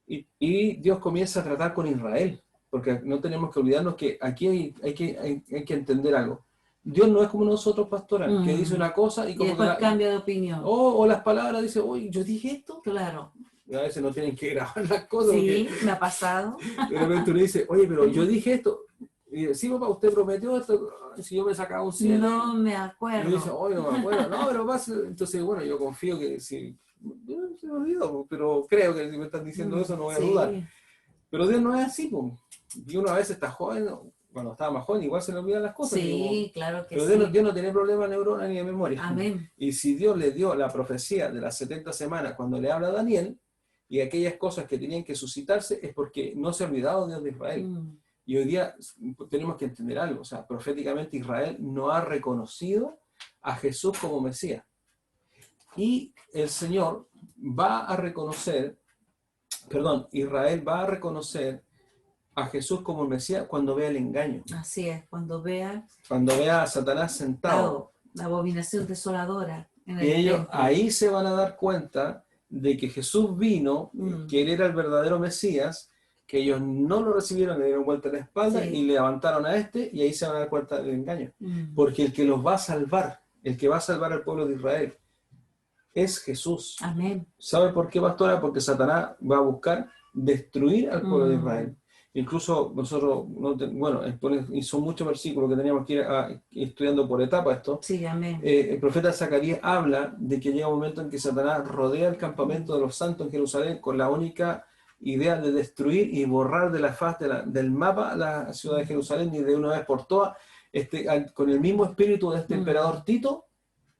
y Dios comienza a tratar con Israel, porque no tenemos que olvidarnos que aquí hay que entender algo. Dios no es como nosotros, pastora, que dice una cosa y como después cambia de opinión. O las palabras dice, oye, yo dije esto. Claro. Y a veces no tienen que grabar las cosas. Sí, me ha pasado. De repente uno dice, oye, pero yo dije esto. Y dice, sí, papá, usted prometió esto. Si yo me sacaba un 100. No me acuerdo. Y dice, oye, no me acuerdo. No, pero pasa. Entonces, bueno, yo confío que si... se me olvidó, pero creo que si me están diciendo eso no voy a dudar. Pero Dios no es así, pues. Y uno a veces está joven, cuando estaba más joven, igual se le olvidan las cosas. Sí, claro que pero sí. Pero Dios no tiene problema de neurona ni de memoria. Amén. Y si Dios le dio la profecía de las 70 semanas cuando le habla a Daniel, y aquellas cosas que tenían que suscitarse, es porque no se ha olvidado Dios de Israel. Y hoy día tenemos que entender algo, o sea, proféticamente Israel no ha reconocido a Jesús como Mesías. Y el Señor va a reconocer, Israel va a reconocer a Jesús como el Mesías cuando vea el engaño. Así es, cuando vea a Satanás sentado. La abominación desoladora. Y ellos ahí se van a dar cuenta de que Jesús vino, que Él era el verdadero Mesías, que ellos no lo recibieron, le dieron vuelta a la espalda y le levantaron a este, y ahí se van a dar cuenta del engaño. Porque el que los va a salvar, el que va a salvar al pueblo de Israel, es Jesús. Amén. ¿Sabe por qué, pastora? Porque Satanás va a buscar destruir al pueblo de Israel. Incluso nosotros, y son muchos versículos que teníamos que ir estudiando por etapas esto. Sí, amén. El profeta Zacarías habla de que llega un momento en que Satanás rodea el campamento de los santos en Jerusalén con la única idea de destruir y borrar de la faz del mapa la ciudad de Jerusalén y de una vez por todas, con el mismo espíritu de este emperador Tito,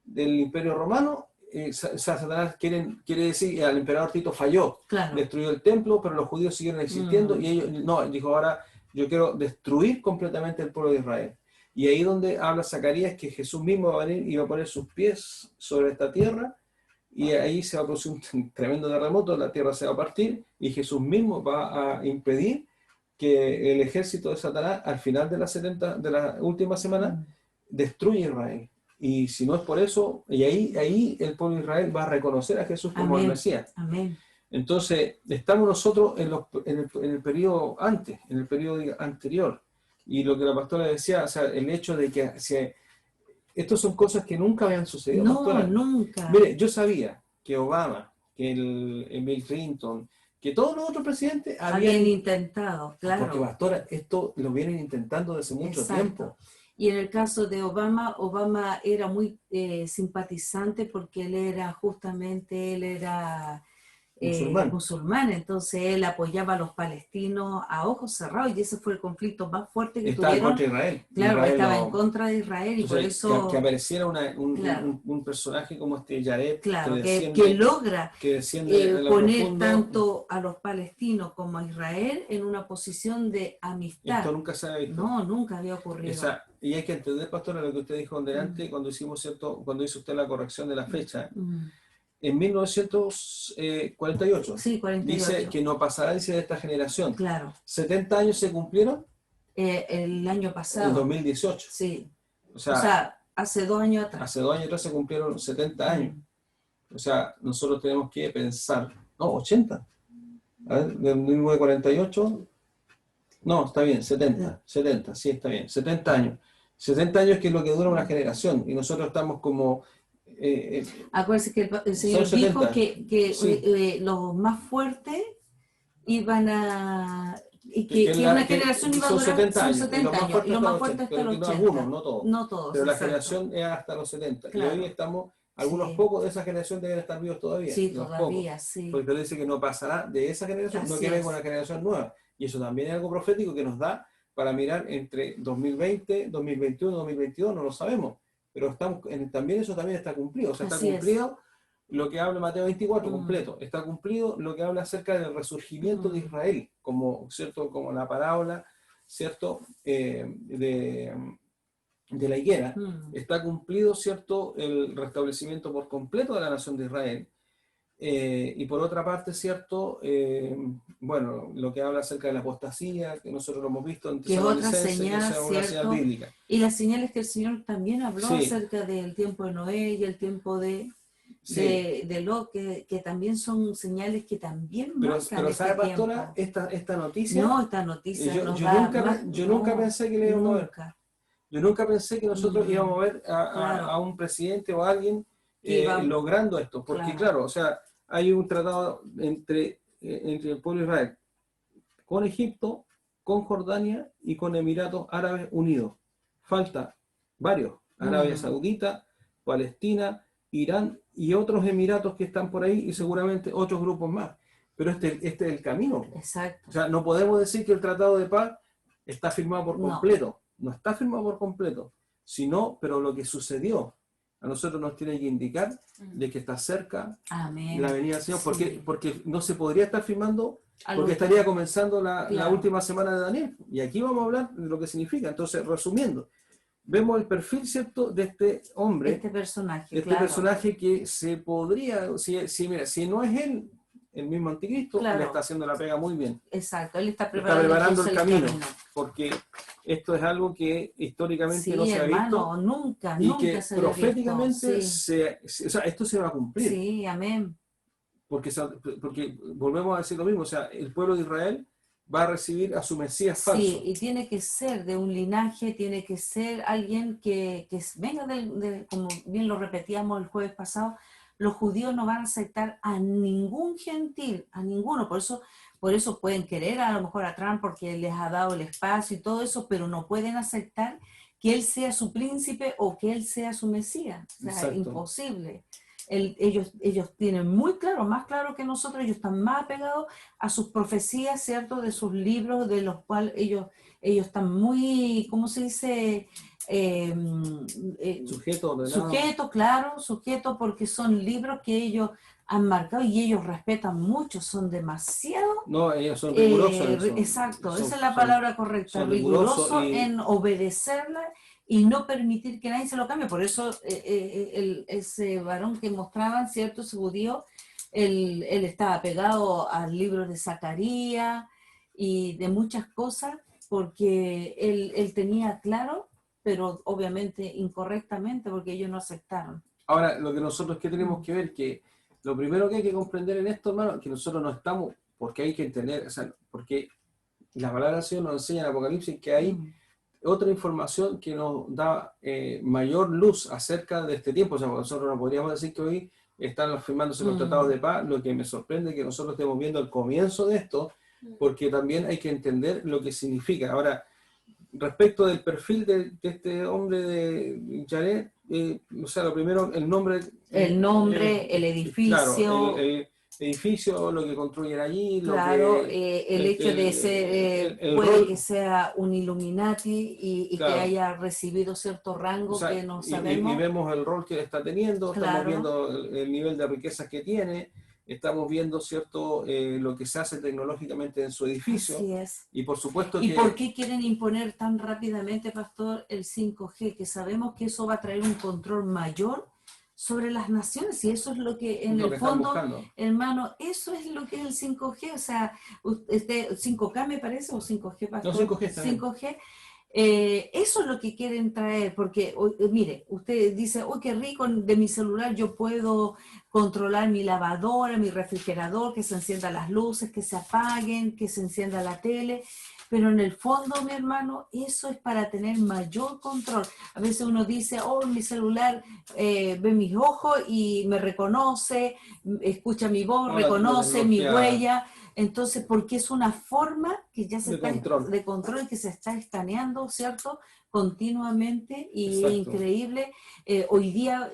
del Imperio Romano. Satanás quiere decir, el emperador Tito falló, destruyó el templo, pero los judíos siguieron existiendo y ellos, no, dijo, ahora yo quiero destruir completamente el pueblo de Israel. Y ahí donde habla Zacarías que Jesús mismo va a venir y va a poner sus pies sobre esta tierra, y ahí se va a producir un tremendo terremoto, la tierra se va a partir y Jesús mismo va a impedir que el ejército de Satanás al final de la última semana destruya Israel. Y si no es por eso, y ahí el pueblo de Israel va a reconocer a Jesús como el Mesías. Amén. Entonces, estamos nosotros en el periodo en el periodo anterior. Y lo que la pastora decía, o sea, el hecho de que estas son cosas que nunca habían sucedido. No, pastora. Nunca. Mire, yo sabía que Obama, que el Bill Clinton, que todos los otros presidentes habían intentado, claro. Porque, pastora, esto lo vienen intentando desde mucho tiempo. Y en el caso de Obama era muy simpatizante porque él era musulmán, entonces él apoyaba a los palestinos a ojos cerrados y ese fue el conflicto más fuerte que tuvieron. Estaba en contra de Israel. Claro, estaba en contra de Israel y por eso... Que apareciera un personaje como Jared, claro, que logra poner tanto a los palestinos como a Israel en una posición de amistad. Esto nunca se había visto. No, nunca había ocurrido. Y hay que entender, pastora, lo que usted dijo delante cuando hizo usted la corrección de la fecha. En 1948, sí, 48. Dice que no pasará, de esta generación. Claro. 70 años se cumplieron. El año pasado. En 2018. Sí. O sea, hace 2 años atrás. Hace 2 años atrás se cumplieron 70 años. O sea, nosotros tenemos que pensar, 80. A ver, de 1948. No, está bien, 70, sí, está bien, 70 años. 70 años que es lo que dura una generación, y nosotros estamos como... Acuérdense que el Señor son 70, dijo que sí. los más fuertes iban a... Y Que una generación iba a son durar 70 son años, y 70 años, y los más fuertes hasta los 80. algunos, no todos. No todos, Pero la exacto. generación es hasta los 70. Claro. Y hoy estamos, algunos Sí. pocos de esa generación deben estar vivos todavía. Sí, unos todavía, pocos, sí. porque él dice que no pasará de esa generación, no Así que venga es. una generación nueva. Y eso también es algo profético que nos da para mirar entre 2020, 2021, 2022, no lo sabemos. Pero estamos, también eso también está cumplido. O sea, está Así cumplido lo que habla Mateo 24 completo. Está cumplido lo que habla acerca del resurgimiento de Israel, como, ¿cierto? Como la parábola, ¿cierto? De la higuera. Está cumplido, ¿cierto? El restablecimiento por completo de la nación de Israel. Y por otra parte, ¿cierto? Bueno, lo que habla acerca de la apostasía, que nosotros lo hemos visto en que es otra Tesalonicenses, señal, que sea una ¿cierto? señal bíblica. Y las señales que el Señor también habló Sí. acerca del tiempo de Noé y el tiempo de Lot, que también son señales que también marcan pero este ¿sabe, pastora? tiempo. Esta noticia... No, esta noticia yo nunca pensé que le íbamos a ver. Yo nunca pensé que nosotros íbamos a ver a un presidente o a alguien logrando esto. Porque claro, o sea, hay un tratado entre el pueblo de Israel con Egipto, con Jordania y con Emiratos Árabes Unidos. Falta varios. Arabia Saudita, Palestina, Irán y otros emiratos que están por ahí y seguramente otros grupos más. Pero este es el camino. Exacto. O sea, no podemos decir que el tratado de paz está firmado por completo. No está firmado por completo. Sino, pero lo que sucedió a nosotros nos tiene que indicar de que está cerca la venida del Señor. Porque no se podría estar firmando porque estaría comenzando la última semana de Daniel. Y aquí vamos a hablar de lo que significa. Entonces, resumiendo, vemos el perfil, ¿cierto?, de este hombre. Este personaje, personaje que se podría, mira, si no es él, el mismo anticristo, le está haciendo la pega muy bien. Exacto, él está preparando el camino. Porque esto es algo que históricamente no se ha visto. Nunca que se proféticamente, o sea, esto se va a cumplir. Sí, amén. Porque volvemos a decir lo mismo, o sea, el pueblo de Israel va a recibir a su Mesías falso. Sí, y tiene que ser de un linaje, tiene que ser alguien que venga como bien lo repetíamos el jueves pasado, los judíos no van a aceptar a ningún gentil, a ninguno, por eso pueden querer a lo mejor a Trump porque les ha dado el espacio y todo eso, pero no pueden aceptar que él sea su príncipe o que él sea su Mesías. O sea, imposible. Ellos tienen muy claro, más claro que nosotros, ellos están más apegados a sus profecías, ¿cierto? De sus libros, de los cuales ellos están muy, ¿cómo se dice? Sujeto, porque son libros que ellos han marcado y ellos respetan mucho, son demasiado... No, ellos son rigurosos. Exacto, esa es la palabra correcta, riguroso en obedecerla y no permitir que nadie se lo cambie. Por eso ese varón que mostraban, ¿cierto? Ese judío, él estaba pegado al libro de Zacarías y de muchas cosas, porque él tenía claro, pero obviamente incorrectamente, porque ellos no aceptaron. Ahora, lo que nosotros que tenemos que ver, que lo primero que hay que comprender en esto, hermano, que nosotros no estamos, porque hay que entender, o sea, porque la palabra del Señor nos enseña en Apocalipsis que hay otra información que nos da mayor luz acerca de este tiempo. O sea, nosotros no podríamos decir que hoy están firmándose los tratados de paz. Lo que me sorprende es que nosotros estemos viendo el comienzo de esto, porque también hay que entender lo que significa. Ahora, respecto del perfil de este hombre de Jared, o sea, lo primero, el nombre, el edificio. Claro, el edificio, lo que construyen allí. Claro, el hecho de ser, puede que sea un Illuminati y que haya recibido cierto rango, o sea, que no sabemos. Y vemos el rol que está teniendo, estamos viendo el nivel de riquezas que tiene, estamos viendo, ¿cierto?, lo que se hace tecnológicamente en su edificio. Así es. Y por supuesto ¿Y por qué quieren imponer tan rápidamente, pastor, el 5G? Que sabemos que eso va a traer un control mayor sobre las naciones, y eso es lo que en el fondo, hermano, eso es lo que es el 5G, o sea, 5K me parece, o 5G, pastor. No, 5G está bien. 5G. Eso es lo que quieren traer, porque mire, usted dice, oh, qué rico, de mi celular yo puedo controlar mi lavadora, mi refrigerador, que se enciendan las luces, que se apaguen, que se encienda la tele, pero en el fondo, mi hermano, eso es para tener mayor control. A veces uno dice, oh, mi celular ve mis ojos y me reconoce, escucha mi voz, reconoce mi huella. Entonces, porque es una forma que ya se está de control, que se está escaneando, ¿cierto?, continuamente, y es increíble. Hoy día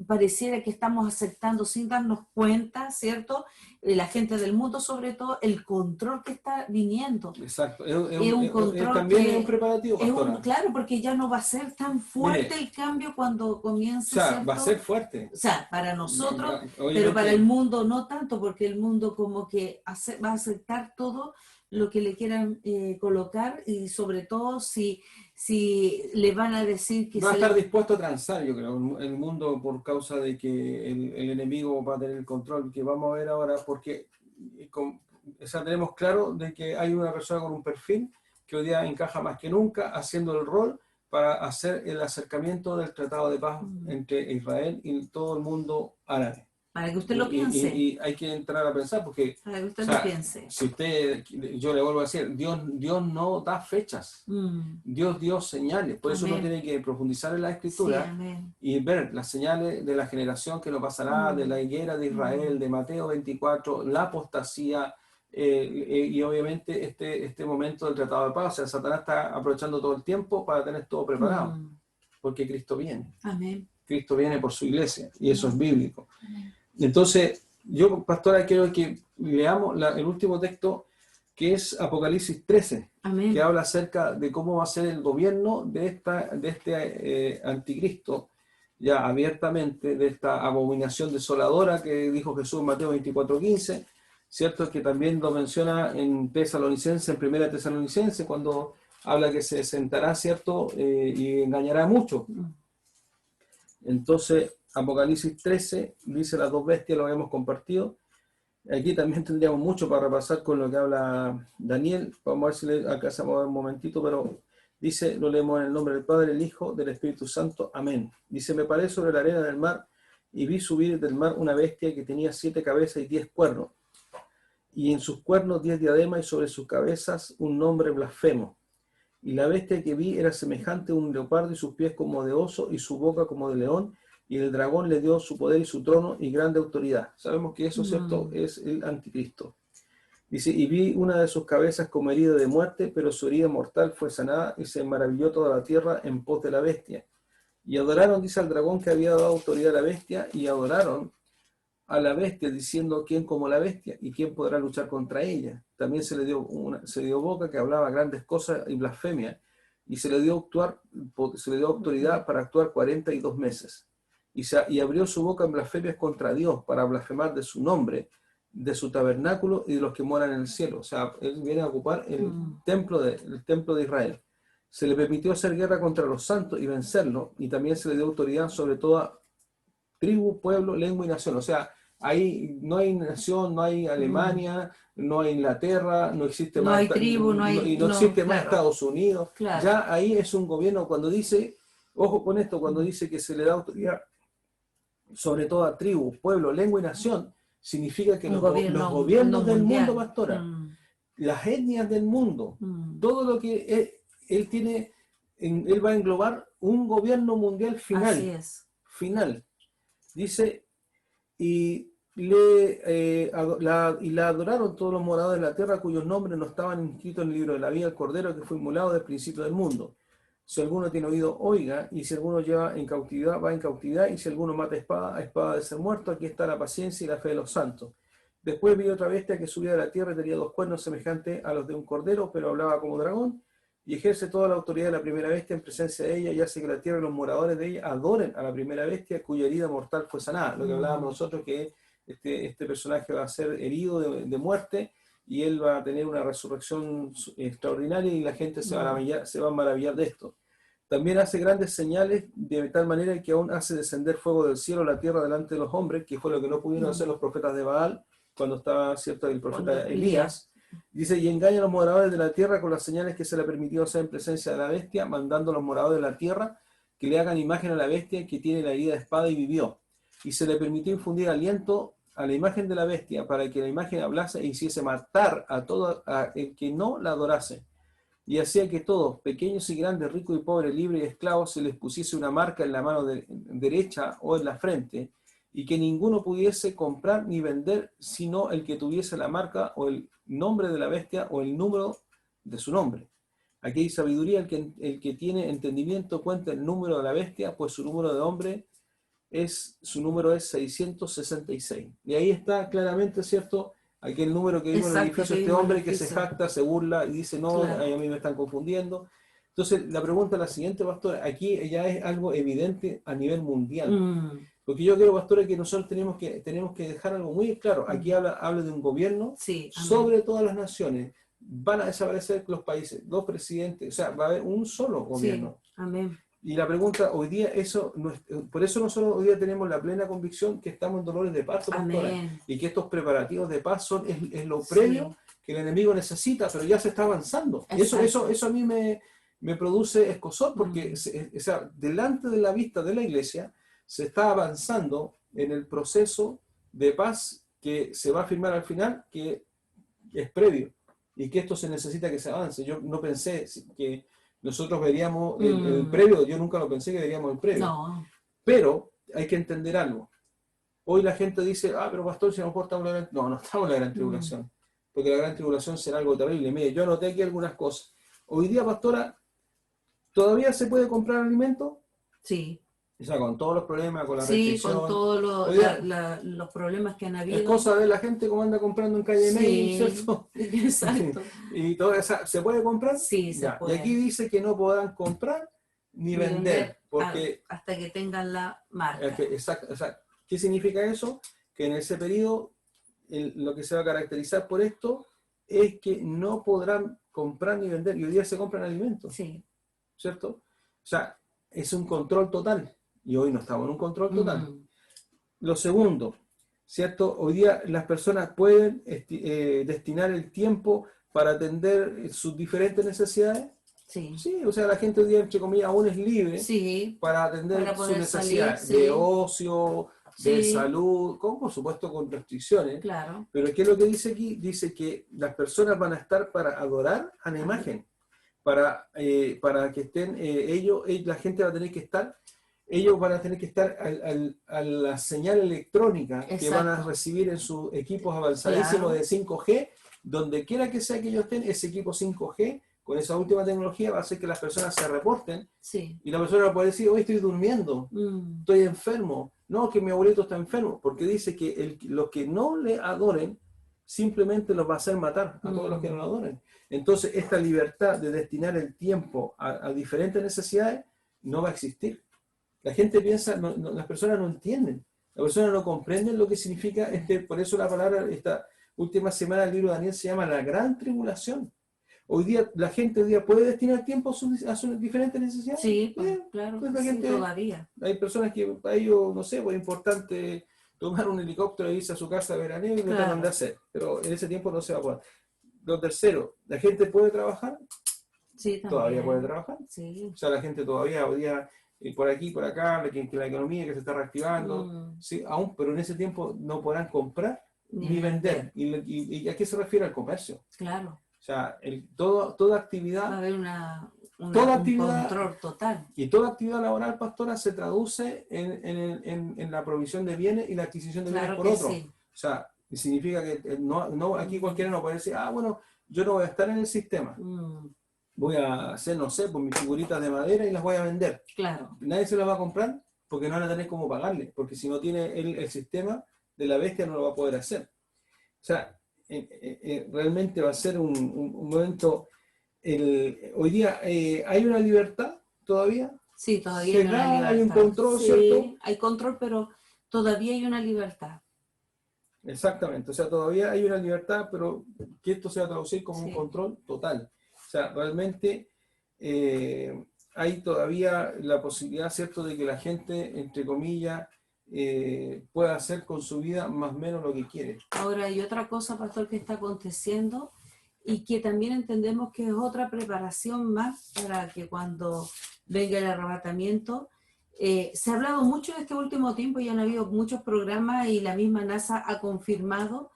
pareciera que estamos aceptando sin darnos cuenta, ¿cierto?, la gente del mundo sobre todo, el control que está viniendo. Exacto, es un control también es un preparativo, claro, porque ya no va a ser tan fuerte el cambio cuando comience, o sea, ¿cierto? va a ser fuerte. O sea, para nosotros, pero para el mundo no tanto, porque el mundo como que va a aceptar todo lo que le quieran colocar, y sobre todo si le van a decir que... Va a estar dispuesto a transar, yo creo, el mundo, por causa de que el enemigo va a tener el control, que vamos a ver ahora, porque o sea, tenemos claro de que hay una persona con un perfil que hoy día encaja más que nunca, haciendo el rol para hacer el acercamiento del Tratado de Paz entre Israel y todo el mundo árabe. Para que usted lo piense. Y hay que entrar a pensar, porque para que usted lo piense. Si usted, yo le vuelvo a decir, Dios no da fechas, Dios dio señales, por eso uno tiene que profundizar en la Escritura y ver las señales de la generación que lo pasará, de la higuera de Israel, de Mateo 24, la apostasía, y obviamente este momento del Tratado de Paz. O sea, Satanás está aprovechando todo el tiempo para tener todo preparado, porque Cristo viene. Amén. Cristo viene por su iglesia, y eso es bíblico. Amén. Entonces, yo, pastora, quiero que leamos el último texto, que es Apocalipsis 13, Amén. Que habla acerca de cómo va a ser el gobierno de este anticristo, ya abiertamente, de esta abominación desoladora que dijo Jesús en Mateo 24:15, ¿cierto? Que también lo menciona en Tesalonicense, en Primera Tesalonicense, cuando habla que se sentará, ¿cierto? Y engañará mucho. Entonces, Apocalipsis 13 dice las dos bestias, lo habíamos compartido. Aquí también tendríamos mucho para repasar con lo que habla Daniel. Vamos a ver si alcanzamos un momentito, pero dice, lo leemos en el nombre del Padre, del Hijo, del Espíritu Santo. Amén. Dice, me paré sobre la arena del mar y vi subir del mar una bestia que tenía 7 cabezas y 10 cuernos. Y en sus cuernos 10 diademas, y sobre sus cabezas un nombre blasfemo. Y la bestia que vi era semejante a un leopardo, y sus pies como de oso, y su boca como de león. Y el dragón le dio su poder y su trono y grande autoridad. Sabemos que eso, ¿cierto?, es el anticristo. Dice, y vi una de sus cabezas como herida de muerte, pero su herida mortal fue sanada, y se maravilló toda la tierra en pos de la bestia. Y adoraron, dice, al dragón que había dado autoridad a la bestia, y adoraron a la bestia, diciendo, ¿quién como la bestia? ¿Y quién podrá luchar contra ella? También se le dio boca, que hablaba grandes cosas y blasfemia, y se le dio autoridad para actuar 42 meses. Y abrió su boca en blasfemias contra Dios, para blasfemar de su nombre, de su tabernáculo y de los que moran en el cielo. O sea, él viene a ocupar el templo de Israel. Se le permitió hacer guerra contra los santos y vencerlos, y también se le dio autoridad sobre toda tribu, pueblo, lengua y nación. O sea, ahí no hay nación, no hay Alemania, no hay Inglaterra, no existe más, hay tribu, no existe más Estados Unidos. Claro. Ya ahí es un gobierno, cuando dice, ojo con esto, cuando dice que se le da autoridad sobre toda tribu, pueblo, lengua y nación, significa que los gobiernos del mundo, pastora, las etnias del mundo, todo lo que él tiene, él va a englobar un gobierno mundial final. Así es. Final. Dice, y la adoraron todos los moradores de la tierra, cuyos nombres no estaban inscritos en el libro de la vida del Cordero, que fue inmolado desde el principio del mundo. Si alguno tiene oído, oiga, y si alguno lleva en cautividad, va en cautividad, y si alguno mata a espada de ser muerto, aquí está la paciencia y la fe de los santos. Después vi otra bestia que subía de la tierra y tenía 2 cuernos semejantes a los de un cordero, pero hablaba como dragón, y ejerce toda la autoridad de la primera bestia en presencia de ella, y hace que la tierra y los moradores de ella adoren a la primera bestia, cuya herida mortal fue sanada. Lo que hablábamos nosotros, que este personaje va a ser herido de muerte, y él va a tener una resurrección extraordinaria, y la gente se va a maravillar de esto. También hace grandes señales, de tal manera que aún hace descender fuego del cielo a la tierra delante de los hombres, que fue lo que no pudieron hacer los profetas de Baal, cuando estaba, ¿cierto?, el profeta Elías. Dice, y engaña a los moradores de la tierra con las señales que se le permitió hacer en presencia de la bestia, mandando a los moradores de la tierra que le hagan imagen a la bestia que tiene la herida de espada y vivió. Y se le permitió infundir aliento a la imagen de la bestia, para que la imagen hablase e hiciese matar a todo el que no la adorase. y hacía que todos, pequeños y grandes, ricos y pobres, libres y esclavos, se les pusiese una marca en la mano derecha o en la frente, y que ninguno pudiese comprar ni vender sino el que tuviese la marca o el nombre de la bestia o el número de su nombre. Aquí hay sabiduría, el que tiene entendimiento cuenta el número de la bestia, pues su número de hombre su número es 666. Y ahí está claramente, ¿cierto? Aquel número que vimos en el edificio, este hombre que se jacta, se burla y dice, no, claro, a mí me están confundiendo. Entonces, la pregunta es la siguiente, pastora, aquí ya es algo evidente a nivel mundial. Porque yo creo, pastora, que nosotros tenemos que dejar algo muy claro. Aquí habla de un gobierno sobre todas las naciones. Van a desaparecer los países, los presidentes, o sea, va a haber un solo gobierno. Sí. Amén. Y la pregunta, hoy día, por eso nosotros hoy día tenemos la plena convicción que estamos en dolores de parto, pastora, y que estos preparativos de paz es lo previo que el enemigo necesita, pero ya se está avanzando. Y eso a mí me produce escozor, porque o sea, delante de la vista de la iglesia se está avanzando en el proceso de paz que se va a firmar al final, que es previo, y que esto se necesita que se avance. Yo no pensé que nosotros veríamos el previo, yo nunca lo pensé que veríamos el previo. No. Pero hay que entender algo. Hoy la gente dice, pero pastor, si a lo mejor estamos en la gran... No estamos en la gran tribulación, porque la gran tribulación será algo terrible. Mire, yo anoté aquí algunas cosas. Hoy día, pastora, ¿todavía se puede comprar alimento? Sí. O sea, con todos los problemas, con la restricción. Sí, con todos los problemas que han habido. Es cosa de la gente como anda comprando en calle May, ¿cierto? Exacto. Y todo eso, ¿se puede comprar? Sí, se puede. Y aquí dice que no podrán comprar ni vender, porque hasta que tengan la marca. Exacto. ¿Qué significa eso? Que en ese periodo lo que se va a caracterizar por esto es que no podrán comprar ni vender. Y hoy día se compran alimentos. Sí. ¿Cierto? O sea, es un control total. Y hoy no estamos en un control total. Lo segundo, ¿cierto? Hoy día las personas pueden destinar el tiempo para atender sus diferentes necesidades. Sí. Sí, o sea, la gente hoy día, entre comillas, aún es libre para atender sus necesidades de ocio, de salud, por supuesto con restricciones. Claro. Pero ¿qué es lo que dice aquí? Dice que las personas van a estar para adorar a la imagen, para que estén la gente va a tener que estar. Ellos van a tener que estar a la señal electrónica que van a recibir en sus equipos avanzadísimos de 5G, donde quiera que sea que ellos estén, ese equipo 5G, con esa última tecnología, va a hacer que las personas se reporten, y la persona va a poder decir, hoy estoy durmiendo, estoy enfermo, no, que mi abuelito está enfermo, porque dice que los que no le adoren, simplemente los va a hacer matar a todos los que no lo adoren. Entonces, esta libertad de destinar el tiempo a diferentes necesidades no va a existir. La gente piensa, las personas no entienden, las personas no comprenden lo que significa, por eso la palabra, esta última semana del libro de Daniel se llama la gran tribulación. Hoy día, la gente hoy día puede destinar tiempo a sus diferentes necesidades. Sí, claro, pues la gente, todavía. Hay personas que para ellos, no sé, pues es importante tomar un helicóptero e irse a su casa de veraneo y no tratan de hacer, pero en ese tiempo no se va a poder. Lo tercero, ¿la gente puede trabajar? Sí, también. ¿Todavía puede trabajar? Sí. O sea, la gente todavía hoy día... por aquí, por acá, la economía que se está reactivando, sí, aún, pero en ese tiempo no podrán comprar ni vender. ¿Y a qué se refiere al comercio? Claro. O sea, toda actividad... Va a haber un control total. Y toda actividad laboral, pastora, se traduce en la provisión de bienes y la adquisición de bienes por otro. Sí. O sea, significa que aquí cualquiera no puede decir, bueno, yo no voy a estar en el sistema. Voy a hacer, no sé, pues mis figuritas de madera y las voy a vender. Claro. Nadie se las va a comprar porque no van a tener cómo pagarle, porque si no tiene el sistema de la bestia no lo va a poder hacer. O sea, realmente va a ser un momento... hoy día hay una libertad todavía. Sí, todavía hay una libertad. Hay un control, sí, ¿cierto? Hay control, pero todavía hay una libertad. Exactamente, o sea, todavía hay una libertad, pero que esto se va a traducir como un control total. O sea, realmente hay todavía la posibilidad, ¿cierto?, de que la gente, entre comillas, pueda hacer con su vida más o menos lo que quiere. Ahora, hay otra cosa, pastor, que está aconteciendo y que también entendemos que es otra preparación más para que cuando venga el arrebatamiento. Se ha hablado mucho en este último tiempo y han habido muchos programas y la misma NASA ha confirmado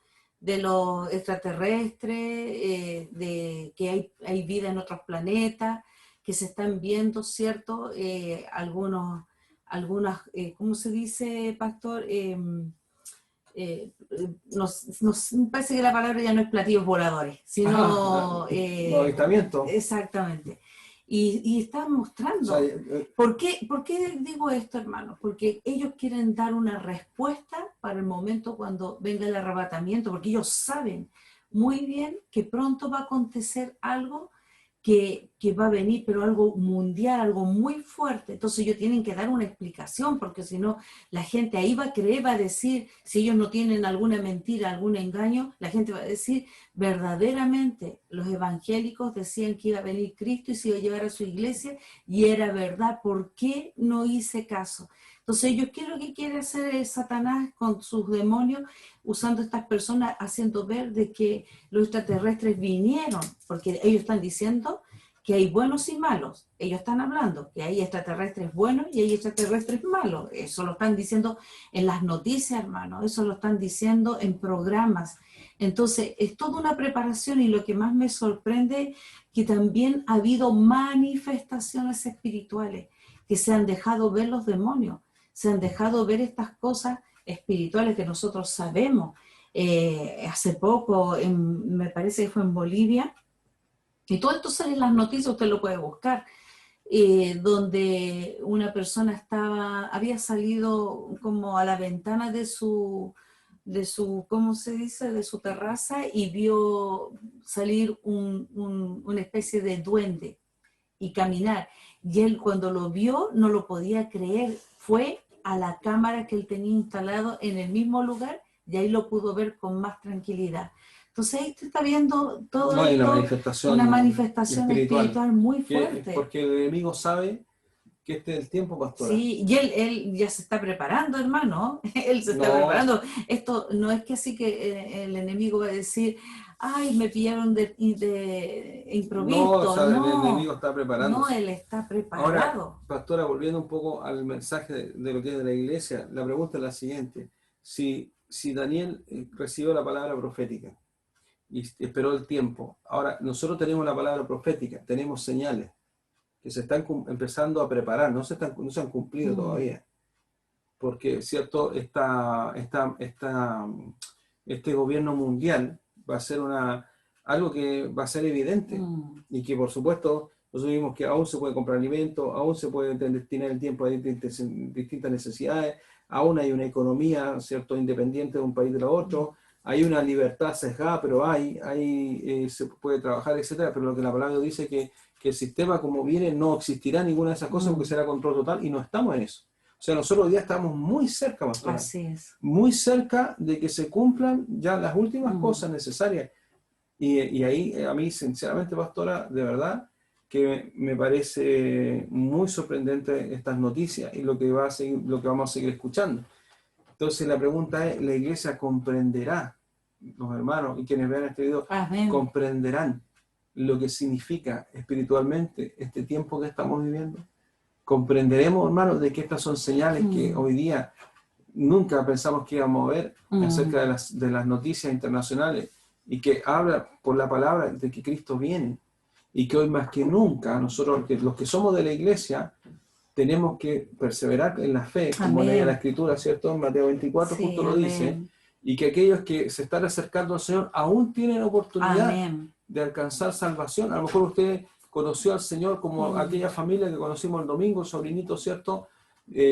de los extraterrestres, de que hay vida en otros planetas, que se están viendo, ¿cierto? Algunas, ¿cómo se dice, pastor? Me parece que la palabra ya no es platillos voladores, sino... los avistamientos. Exactamente. Y están mostrando. O sea, ¿Por qué digo esto, hermano? Porque ellos quieren dar una respuesta para el momento cuando venga el arrebatamiento, porque ellos saben muy bien que pronto va a acontecer algo que va a venir, pero algo mundial, algo muy fuerte. Entonces ellos tienen que dar una explicación, porque si no, la gente ahí va a creer, va a decir, si ellos no tienen alguna mentira, algún engaño, la gente va a decir, verdaderamente los evangélicos decían que iba a venir Cristo y se iba a llevar a su iglesia, y era verdad, ¿por qué no hice caso? Entonces ellos, ¿qué es lo que quiere hacer Satanás con sus demonios? Usando estas personas, haciendo ver de que los extraterrestres vinieron, porque ellos están diciendo que hay buenos y malos. Ellos están hablando que hay extraterrestres buenos y hay extraterrestres malos. Eso lo están diciendo en las noticias, hermano. Eso lo están diciendo en programas. Entonces, es toda una preparación, y lo que más me sorprende que también ha habido manifestaciones espirituales que se han dejado ver los demonios, se han dejado ver estas cosas espirituales que nosotros sabemos. Hace poco, me parece que fue en Bolivia, y todo esto sale en las noticias, usted lo puede buscar, donde una persona había salido como a la ventana de su, ¿cómo se dice?, de su terraza, y vio salir una especie de duende y caminar. Y él, cuando lo vio, no lo podía creer. Fue a la cámara que él tenía instalado en el mismo lugar, y ahí lo pudo ver con más tranquilidad. Entonces ahí usted está viendo todo no hay esto, una manifestación espiritual muy fuerte. Porque el enemigo sabe que este es el tiempo, pastora. Sí, y él ya se está preparando, hermano. Él se está preparando. Esto no es que así que el enemigo va a decir, ay, me pillaron de improviso. No, o sea, el enemigo está preparando. No, él está preparado. Ahora, pastora, volviendo un poco al mensaje de lo que es de la iglesia, la pregunta es la siguiente. Si Daniel recibió la palabra profética y esperó el tiempo, ahora nosotros tenemos la palabra profética, tenemos señales que se están empezando a preparar, no se han cumplido todavía, porque cierto, este gobierno mundial va a ser algo que va a ser evidente, y que por supuesto nosotros vimos que aún se puede comprar alimentos, aún se puede destinar el tiempo a distintas necesidades, aún hay una economía, cierto, independiente de un país de la otro, hay una libertad sesgada, pero se puede trabajar, etcétera. Pero lo que la palabra dice que el sistema como viene no existirá ninguna de esas cosas, porque será control total, y no estamos en eso. O sea, nosotros hoy día estamos muy cerca, pastora. Así es. Muy cerca de que se cumplan ya las últimas cosas necesarias. Y ahí, a mí, sinceramente, pastora, de verdad, que me parece muy sorprendente estas noticias y lo que vamos a seguir escuchando. Entonces la pregunta es, ¿la iglesia comprenderá, los hermanos y quienes vean este video, comprenderán lo que significa espiritualmente este tiempo que estamos viviendo? ¿Comprenderemos, hermanos, de que estas son señales que hoy día nunca pensamos que íbamos a ver acerca de las noticias internacionales, y que habla por la palabra de que Cristo viene, y que hoy más que nunca nosotros, los que somos de la iglesia, tenemos que perseverar en la fe, como lee la Escritura, ¿cierto? En Mateo 24 justo lo dice, y que aquellos que se están acercando al Señor aún tienen oportunidad de alcanzar salvación. A lo mejor usted conoció al Señor como aquella familia que conocimos el domingo, el sobrinito, ¿cierto?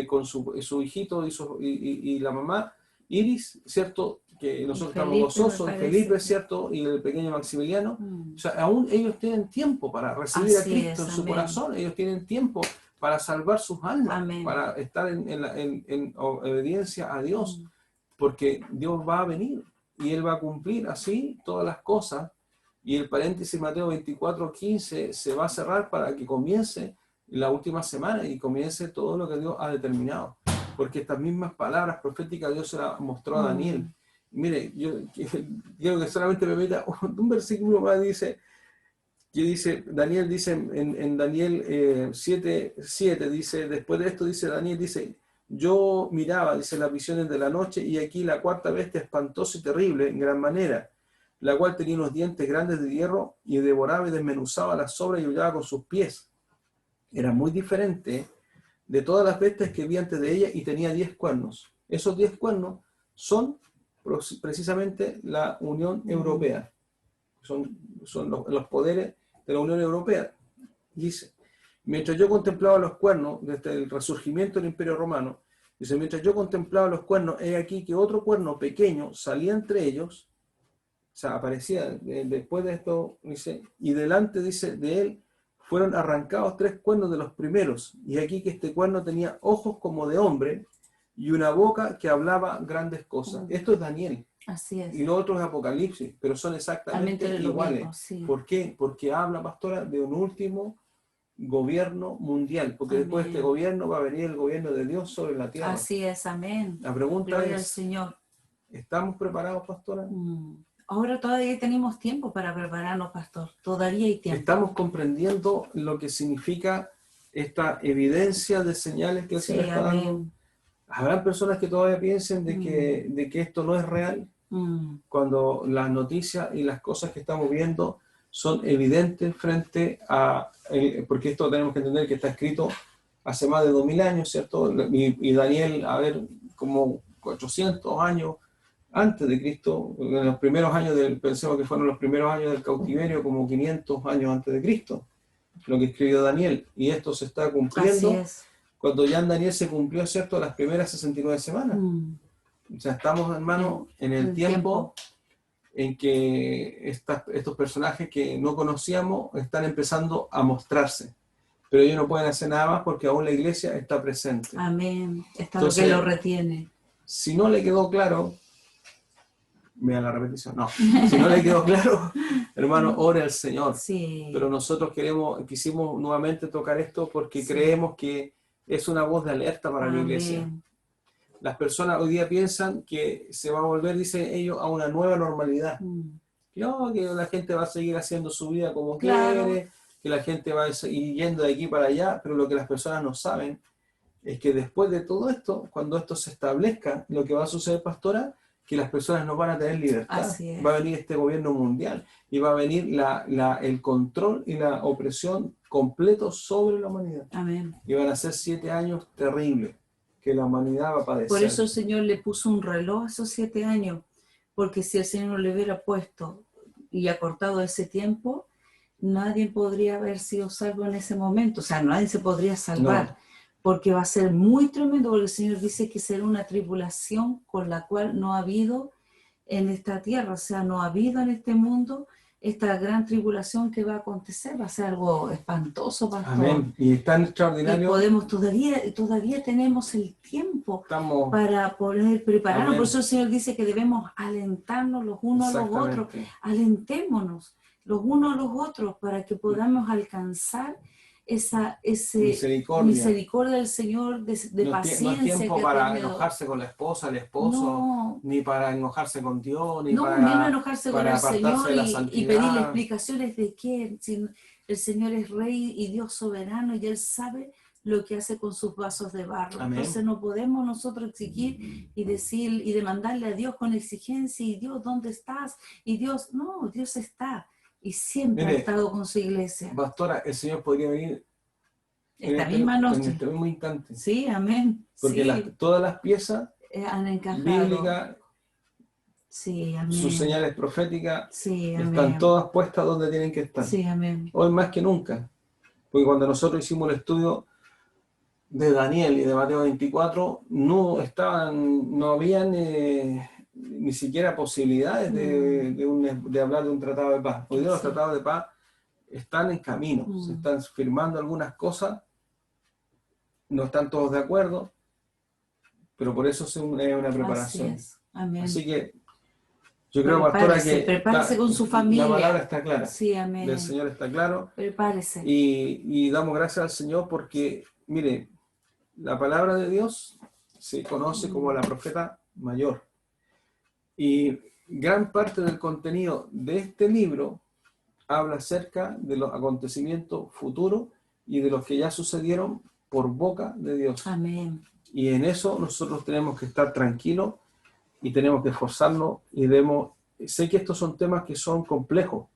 Con su hijito y la mamá, Iris, ¿cierto? Que nosotros estamos gozosos, Felipe, ¿cierto? Y el pequeño Maximiliano. O sea, aún ellos tienen tiempo para recibir a Cristo en su corazón, ellos tienen tiempo para salvar sus almas, para estar en obediencia a Dios, porque Dios va a venir y Él va a cumplir así todas las cosas, y el paréntesis Mateo 24:15 se va a cerrar para que comience la última semana y comience todo lo que Dios ha determinado, porque estas mismas palabras proféticas Dios se las mostró a Daniel. Mire, yo quiero que solamente me meta un versículo más, Daniel dice en Daniel 7:7, dice, después de esto dice Daniel, dice, yo miraba, dice, las visiones de la noche, y aquí la cuarta bestia espantosa y terrible, en gran manera, la cual tenía unos dientes grandes de hierro, y devoraba y desmenuzaba las sobras y hollaba con sus pies. Era muy diferente de todas las bestias que vi antes de ella, y tenía 10 cuernos. Esos 10 cuernos son precisamente la Unión Europea. Son los poderes de la Unión Europea. Dice, mientras yo contemplaba los cuernos, desde el resurgimiento del Imperio Romano, dice, mientras yo contemplaba los cuernos, he aquí que otro cuerno pequeño salía entre ellos, o sea, aparecía después de esto, dice, y delante, dice, de él fueron arrancados 3 cuernos de los primeros, y aquí que este cuerno tenía ojos como de hombre, y una boca que hablaba grandes cosas. Esto es Daniel. Así es. Y lo otro es Apocalipsis, pero son exactamente iguales. Mismo, sí. ¿Por qué? Porque habla, pastora, de un último gobierno mundial, porque después de este gobierno va a venir el gobierno de Dios sobre la tierra. Así es, amén. La pregunta Gloria es, al Señor. ¿estamos preparados, pastora? Ahora todavía tenemos tiempo para prepararnos, pastor. Todavía hay tiempo. ¿Estamos comprendiendo lo que significa esta evidencia de señales que el Señor está dando? ¿Habrán personas que todavía piensen de que esto no es real? Cuando las noticias y las cosas que estamos viendo son evidentes frente a... porque esto tenemos que entender que está escrito hace más de 2000 años, ¿cierto? Y Daniel, a ver, como 400 años antes de Cristo, en los primeros años pensemos que fueron los primeros años del cautiverio, como 500 años antes de Cristo, lo que escribió Daniel. Y esto se está cumpliendo. Así es. Cuando ya en Daniel se cumplió, ¿cierto?, las primeras 69 semanas. O sea, estamos, hermano, en el tiempo en que estos personajes que no conocíamos están empezando a mostrarse. Pero ellos no pueden hacer nada más porque aún la iglesia está presente. Amén. Está Entonces, lo que lo retiene. Si no le quedó claro, vea la repetición, no. Si no le quedó claro, hermano, ore al Señor. Sí. Pero nosotros quisimos nuevamente tocar esto porque creemos que es una voz de alerta para la iglesia. Las personas hoy día piensan que se va a volver, dicen ellos, a una nueva normalidad. No, que la gente va a seguir haciendo su vida como quiere, que la gente va a ir yendo de aquí para allá, pero lo que las personas no saben es que después de todo esto, cuando esto se establezca, lo que va a suceder, pastora, que las personas no van a tener libertad. Va a venir este gobierno mundial y va a venir el control y la opresión completo sobre la humanidad. Amén. Y van a ser 7 años terribles que la humanidad va a padecer. Por eso el Señor le puso un reloj a esos 7 años, porque si el Señor no le hubiera puesto y acortado ese tiempo, nadie podría haber sido salvo en ese momento. O sea, nadie se podría salvar. No. Porque va a ser muy tremendo, porque el Señor dice que será una tribulación con la cual no ha habido en esta tierra, o sea, no ha habido en este mundo esta gran tribulación que va a acontecer, va a ser algo espantoso, pastor. Amén. Y es tan extraordinario. Y podemos, todavía tenemos el tiempo para poder prepararnos. Amén. Por eso el Señor dice que debemos alentarnos los unos a los otros. Alentémonos los unos a los otros para que podamos alcanzar esa misericordia del Señor, de paciencia. No es tiempo para enojarse con la esposa, el esposo, ni para enojarse con Dios, ni para enojarse con el Señor y pedirle explicaciones de qué. El Señor es Rey y Dios soberano y Él sabe lo que hace con sus vasos de barro. Amén. Entonces no podemos nosotros exigir y decir y demandarle a Dios con exigencia y Dios, ¿dónde estás? Y Dios, no, Dios está. Y siempre ha estado con su iglesia. Pastora, el Señor podría venir esta misma noche. En este mismo instante. Sí, amén. Porque todas las piezas han encajado. Bíblicas, sí, amén. Sus señales proféticas, sí, están todas puestas donde tienen que estar. Sí, amén. Hoy más que nunca. Porque cuando nosotros hicimos el estudio de Daniel y de Mateo 24, no habían ni siquiera posibilidades de hablar de un tratado de paz. Hoy día los tratados de paz están en camino, se están firmando algunas cosas, no están todos de acuerdo, pero por eso es una preparación. Amén. Así que yo creo, pastora, que prepárese con su familia. La palabra está clara. Sí, amén. El Señor está claro. Prepárese. Y damos gracias al Señor porque, mire, la palabra de Dios se conoce como la profeta mayor. Y gran parte del contenido de este libro habla acerca de los acontecimientos futuros y de los que ya sucedieron por boca de Dios. Amén. Y en eso nosotros tenemos que estar tranquilos y tenemos que esforzarnos y sé que estos son temas que son complejos,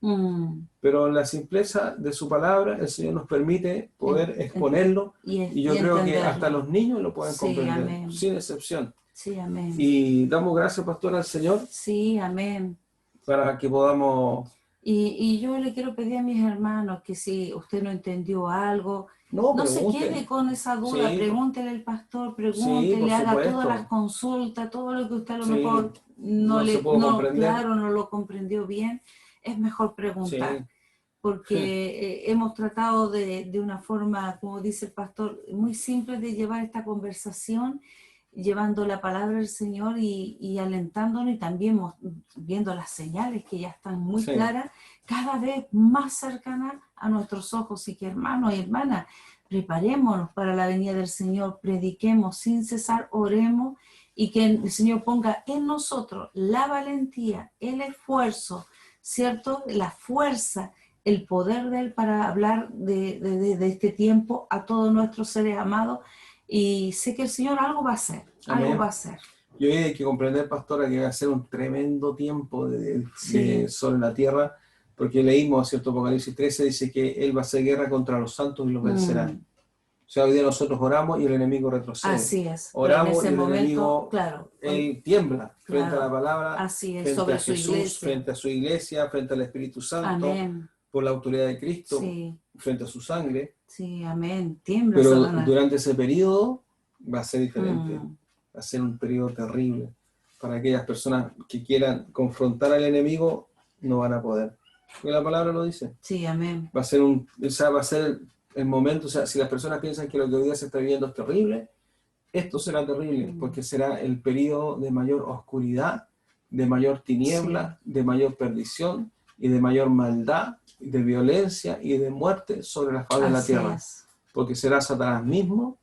pero en la simpleza de su palabra el Señor nos permite poder exponerlo y yo creo que hasta los niños lo pueden comprender, amén, sin excepción. Sí, amén. Y damos gracias, pastora, al Señor. Sí, amén. Para que podamos... Y yo le quiero pedir a mis hermanos que si usted no entendió algo, no se quede con esa duda, sí, pregúntele al pastor, pregúntele, sí, haga todas las consultas, todo lo que usted a lo mejor no lo comprendió bien, es mejor preguntar. Sí. Porque hemos tratado de una forma, como dice el pastor, muy simple de llevar esta conversación, llevando la palabra del Señor y alentándonos y también viendo las señales que ya están muy claras, cada vez más cercanas a nuestros ojos. Así que hermanos y hermanas, preparémonos para la venida del Señor, prediquemos sin cesar, oremos y que el Señor ponga en nosotros la valentía, el esfuerzo, ¿cierto? La fuerza, el poder de Él para hablar de este tiempo a todos nuestros seres amados. Y sé que el Señor algo va a hacer, amén, algo va a hacer. Y hoy hay que comprender, pastora, que va a ser un tremendo tiempo de sobre la tierra, porque leímos, ¿cierto? Apocalipsis 13 dice que Él va a hacer guerra contra los santos y los vencerá. O sea, hoy día nosotros oramos y el enemigo retrocede. Así es. Oramos en ese y el enemigo, claro, él tiembla frente a la palabra, así es, frente sobre a Jesús, frente a su iglesia, frente al Espíritu Santo, amén, por la autoridad de Cristo, sí, frente a su sangre. Sí, amén. Tiembla. Pero Satanás, durante ese periodo va a ser diferente. Va a ser un periodo terrible. Para aquellas personas que quieran confrontar al enemigo, no van a poder. Porque la palabra lo dice. Sí, amén. Va a ser el momento, o sea, si las personas piensan que lo que hoy día se está viviendo es terrible, esto será terrible, porque será el periodo de mayor oscuridad, de mayor tiniebla, sí, de mayor perdición y de mayor maldad, de violencia y de muerte sobre la faz de la tierra. Es. Porque será Satanás mismo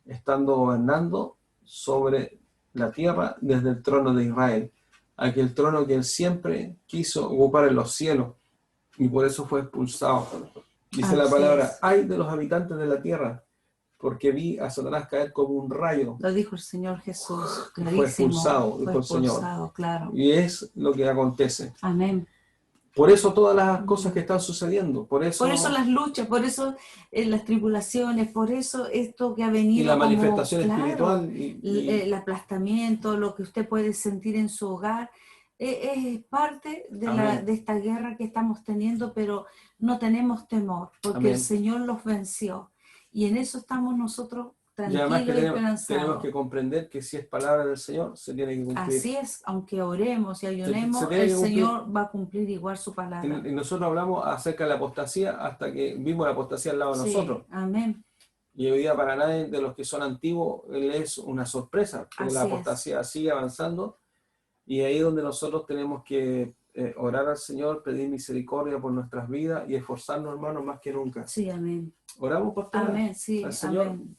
estando gobernando sobre la tierra desde el trono de Israel, aquel trono que él siempre quiso ocupar en los cielos y por eso fue expulsado. Dice la palabra, ay de los habitantes de la tierra, porque vi a Satanás caer como un rayo. Lo dijo el Señor Jesús, clarísimo. Fue expulsado, dijo el Señor. Claro. Y es lo que acontece. Amén. Por eso todas las cosas que están sucediendo, por eso las luchas, por eso las tribulaciones, por eso esto que ha venido y la manifestación espiritual, el aplastamiento, lo que usted puede sentir en su hogar, es parte de esta guerra que estamos teniendo, pero no tenemos temor, porque amén, el Señor los venció, y en eso estamos nosotros tranquilos y esperanzados. Tenemos que comprender que si es palabra del Señor, se tiene que cumplir. Así es, aunque oremos y ayunemos, el Señor va a cumplir igual su palabra. Y nosotros hablamos acerca de la apostasía hasta que vimos la apostasía al lado de nosotros. Amén. Y hoy día para nadie de los que son antiguos es una sorpresa, porque la apostasía sigue avanzando, y ahí es donde nosotros tenemos que orar al Señor, pedir misericordia por nuestras vidas y esforzarnos, hermanos, más que nunca. Sí, amén. Oramos, pastora. Amén, sí, al Señor. Amén.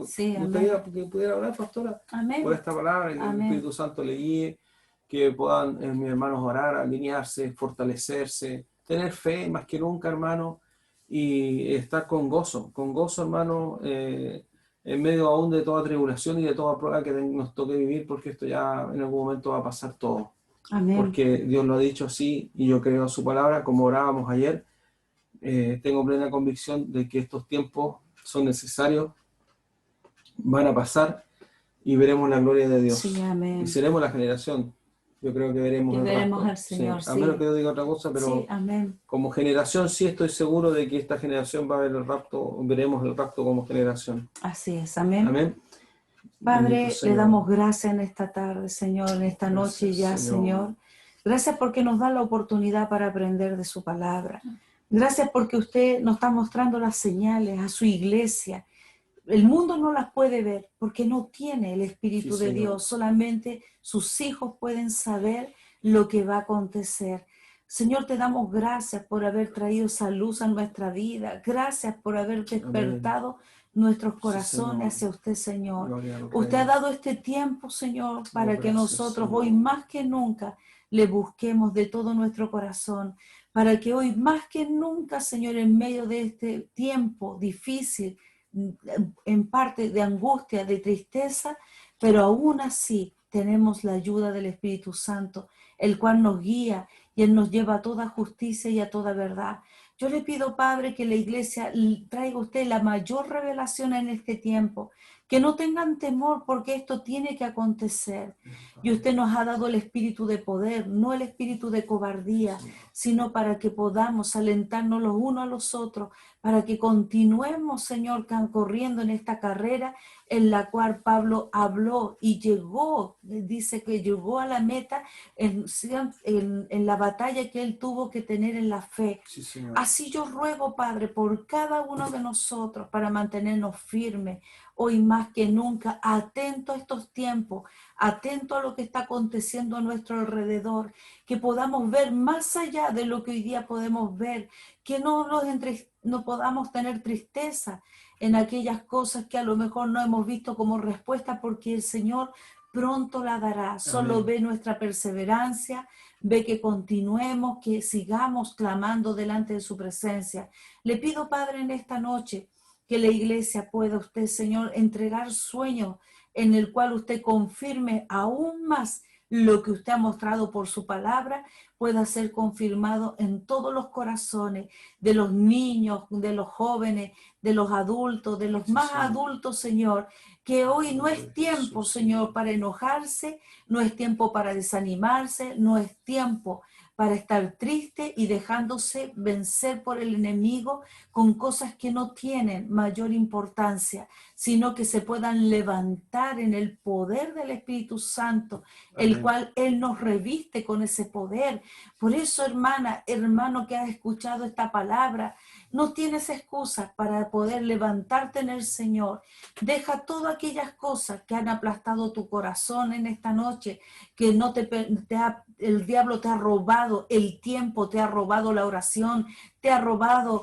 Sí, gustaría que pudiera orar, pastora, amén, por esta palabra, que el Espíritu Santo le guíe, que puedan mis hermanos orar, alinearse, fortalecerse, tener fe más que nunca, hermano, y estar con gozo, hermano, en medio aún de toda tribulación y de toda prueba que nos toque vivir, porque esto ya en algún momento va a pasar todo. Amén. Porque Dios lo ha dicho así, y yo creo en su palabra, como orábamos ayer. Tengo plena convicción de que estos tiempos son necesarios, van a pasar y veremos la gloria de Dios. Sí, amén. Y seremos la generación. Yo creo que veremos al Señor. Sí. A menos que yo diga otra cosa, pero sí, amén, como generación sí estoy seguro de que esta generación va a ver el rapto, veremos el rapto como generación. Así es, amén. Amén. Padre, le damos gracias en esta tarde, Señor, en esta noche ya, Señor. Gracias porque nos da la oportunidad para aprender de su palabra. Gracias porque usted nos está mostrando las señales a su iglesia. El mundo no las puede ver porque no tiene el Espíritu de Dios. Solamente sus hijos pueden saber lo que va a acontecer. Señor, te damos gracias por haber traído esa luz a nuestra vida. Gracias por haber despertado nuestros corazones hacia usted, Señor. Usted ha dado este tiempo, Señor, para que nosotros hoy más que nunca le busquemos de todo nuestro corazón. Para que hoy más que nunca, Señor, en medio de este tiempo difícil, en parte de angustia, de tristeza, pero aún así tenemos la ayuda del Espíritu Santo, el cual nos guía y Él nos lleva a toda justicia y a toda verdad. Yo le pido, Padre, que la iglesia traiga a usted la mayor revelación en este tiempo, que no tengan temor porque esto tiene que acontecer. Y usted nos ha dado el espíritu de poder, no el espíritu de cobardía, sino para que podamos alentarnos los unos a los otros, para que continuemos, Señor, corriendo en esta carrera en la cual Pablo habló y llegó, dice que llegó a la meta en la batalla que él tuvo que tener en la fe. Sí, Señor. Así yo ruego, Padre, por cada uno de nosotros para mantenernos firmes, hoy más que nunca, atento a estos tiempos, atento a lo que está aconteciendo a nuestro alrededor, que podamos ver más allá de lo que hoy día podemos ver, que no podamos tener tristeza en aquellas cosas que a lo mejor no hemos visto como respuesta, porque el Señor pronto la dará. Solo ve nuestra perseverancia, ve que continuemos, que sigamos clamando delante de su presencia. Le pido, Padre, en esta noche que la iglesia pueda usted, Señor, entregar sueños en el cual usted confirme aún más lo que usted ha mostrado por su palabra, pueda ser confirmado en todos los corazones de los niños, de los jóvenes, de los adultos, de los más adultos, Señor, que hoy no es tiempo, Señor, para enojarse, no es tiempo para desanimarse, no es tiempo para estar triste y dejándose vencer por el enemigo con cosas que no tienen mayor importancia, sino que se puedan levantar en el poder del Espíritu Santo, el cual Él nos reviste con ese poder. Por eso, hermana, hermano que has escuchado esta palabra, no tienes excusa para poder levantarte en el Señor. Deja todas aquellas cosas que han aplastado tu corazón en esta noche, que no el diablo te ha robado el tiempo, te ha robado la oración, te ha robado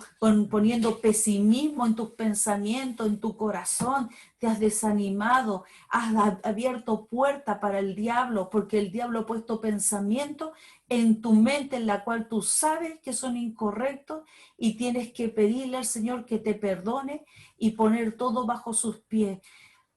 poniendo pesimismo en tus pensamientos, en tu corazón, te has desanimado, has abierto puerta para el diablo, porque el diablo ha puesto pensamientos en tu mente en la cual tú sabes que son incorrectos y tienes que pedirle al Señor que te perdone y poner todo bajo sus pies.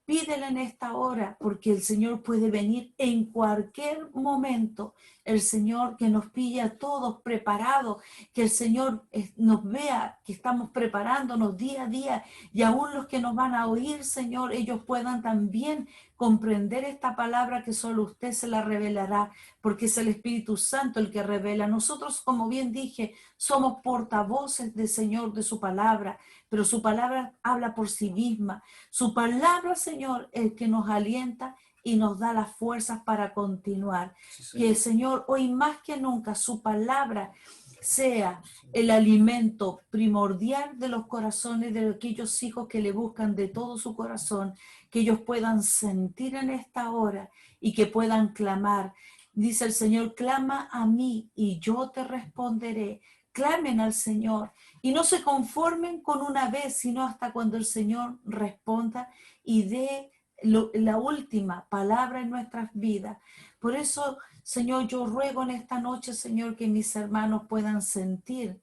Pídele en esta hora, porque el Señor puede venir en cualquier momento. El Señor que nos pille a todos preparados, que el Señor nos vea que estamos preparándonos día a día, y aún los que nos van a oír, Señor, ellos puedan también comprender esta palabra que solo usted se la revelará, porque es el Espíritu Santo el que revela. Nosotros, como bien dije, somos portavoces del Señor, de su palabra, pero su palabra habla por sí misma. Su palabra, Señor, es el que nos alienta y nos da las fuerzas para continuar. Sí, que el Señor, hoy más que nunca, su palabra sea el alimento primordial de los corazones de aquellos hijos que le buscan de todo su corazón, que ellos puedan sentir en esta hora y que puedan clamar. Dice el Señor, clama a mí y yo te responderé. Clamen al Señor y no se conformen con una vez, sino hasta cuando el Señor responda y dé la última palabra en nuestras vidas. Por eso, Señor, yo ruego en esta noche, Señor, que mis hermanos puedan sentir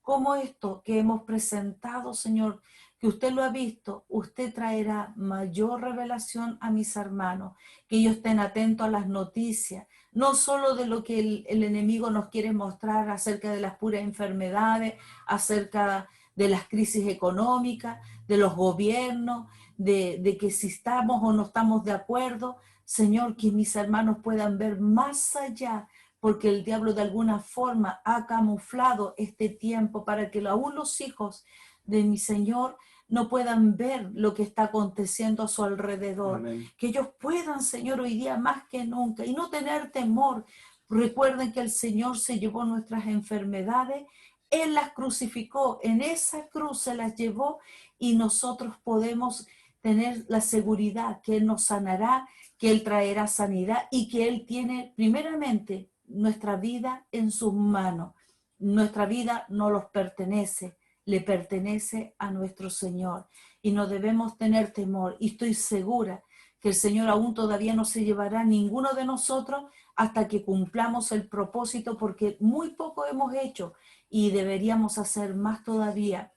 cómo esto que hemos presentado, Señor, que usted lo ha visto, usted traerá mayor revelación a mis hermanos, que ellos estén atentos a las noticias, no solo de lo que el enemigo nos quiere mostrar acerca de las puras enfermedades, acerca de las crisis económicas, de los gobiernos, de que si estamos o no estamos de acuerdo. Señor, que mis hermanos puedan ver más allá, porque el diablo de alguna forma ha camuflado este tiempo para que aún los hijos de mi Señor no puedan ver lo que está aconteciendo a su alrededor. Amén. Que ellos puedan, Señor, hoy día más que nunca y no tener temor. Recuerden que el Señor se llevó nuestras enfermedades, Él las crucificó, en esa cruz se las llevó y nosotros podemos tener la seguridad que Él nos sanará, que Él traerá sanidad y que Él tiene primeramente nuestra vida en sus manos. Nuestra vida no nos pertenece, le pertenece a nuestro Señor y no debemos tener temor. Y estoy segura que el Señor aún todavía no se llevará a ninguno de nosotros hasta que cumplamos el propósito, porque muy poco hemos hecho y deberíamos hacer más todavía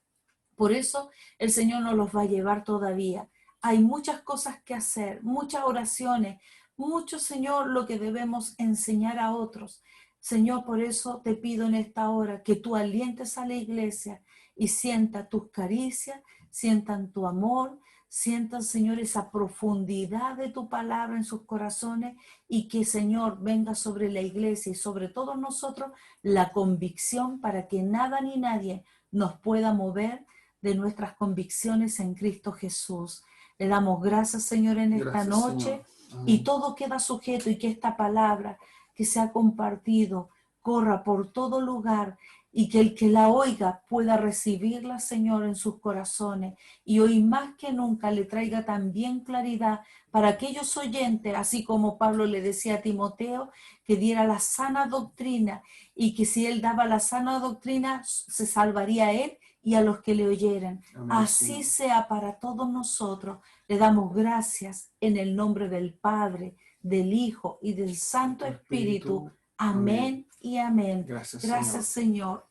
Por eso el Señor nos los va a llevar todavía. Hay muchas cosas que hacer, muchas oraciones, mucho, Señor, lo que debemos enseñar a otros. Señor, por eso te pido en esta hora que tú alientes a la iglesia y sienta tus caricias, sientan tu amor, sientan, Señor, esa profundidad de tu palabra en sus corazones y que, Señor, venga sobre la iglesia y sobre todos nosotros la convicción para que nada ni nadie nos pueda mover de nuestras convicciones en Cristo Jesús. Le damos gracias, Señor, en esta noche, y todo queda sujeto y que esta palabra que se ha compartido corra por todo lugar y que el que la oiga pueda recibirla, Señor, en sus corazones y hoy más que nunca le traiga también claridad para aquellos oyentes, así como Pablo le decía a Timoteo, que diera la sana doctrina y que si él daba la sana doctrina se salvaría a él y a los que le oyeran. Amén, así sea para todos nosotros. Le damos gracias en el nombre del Padre, del Hijo y del Santo Espíritu. Amén y amén. Gracias, Señor.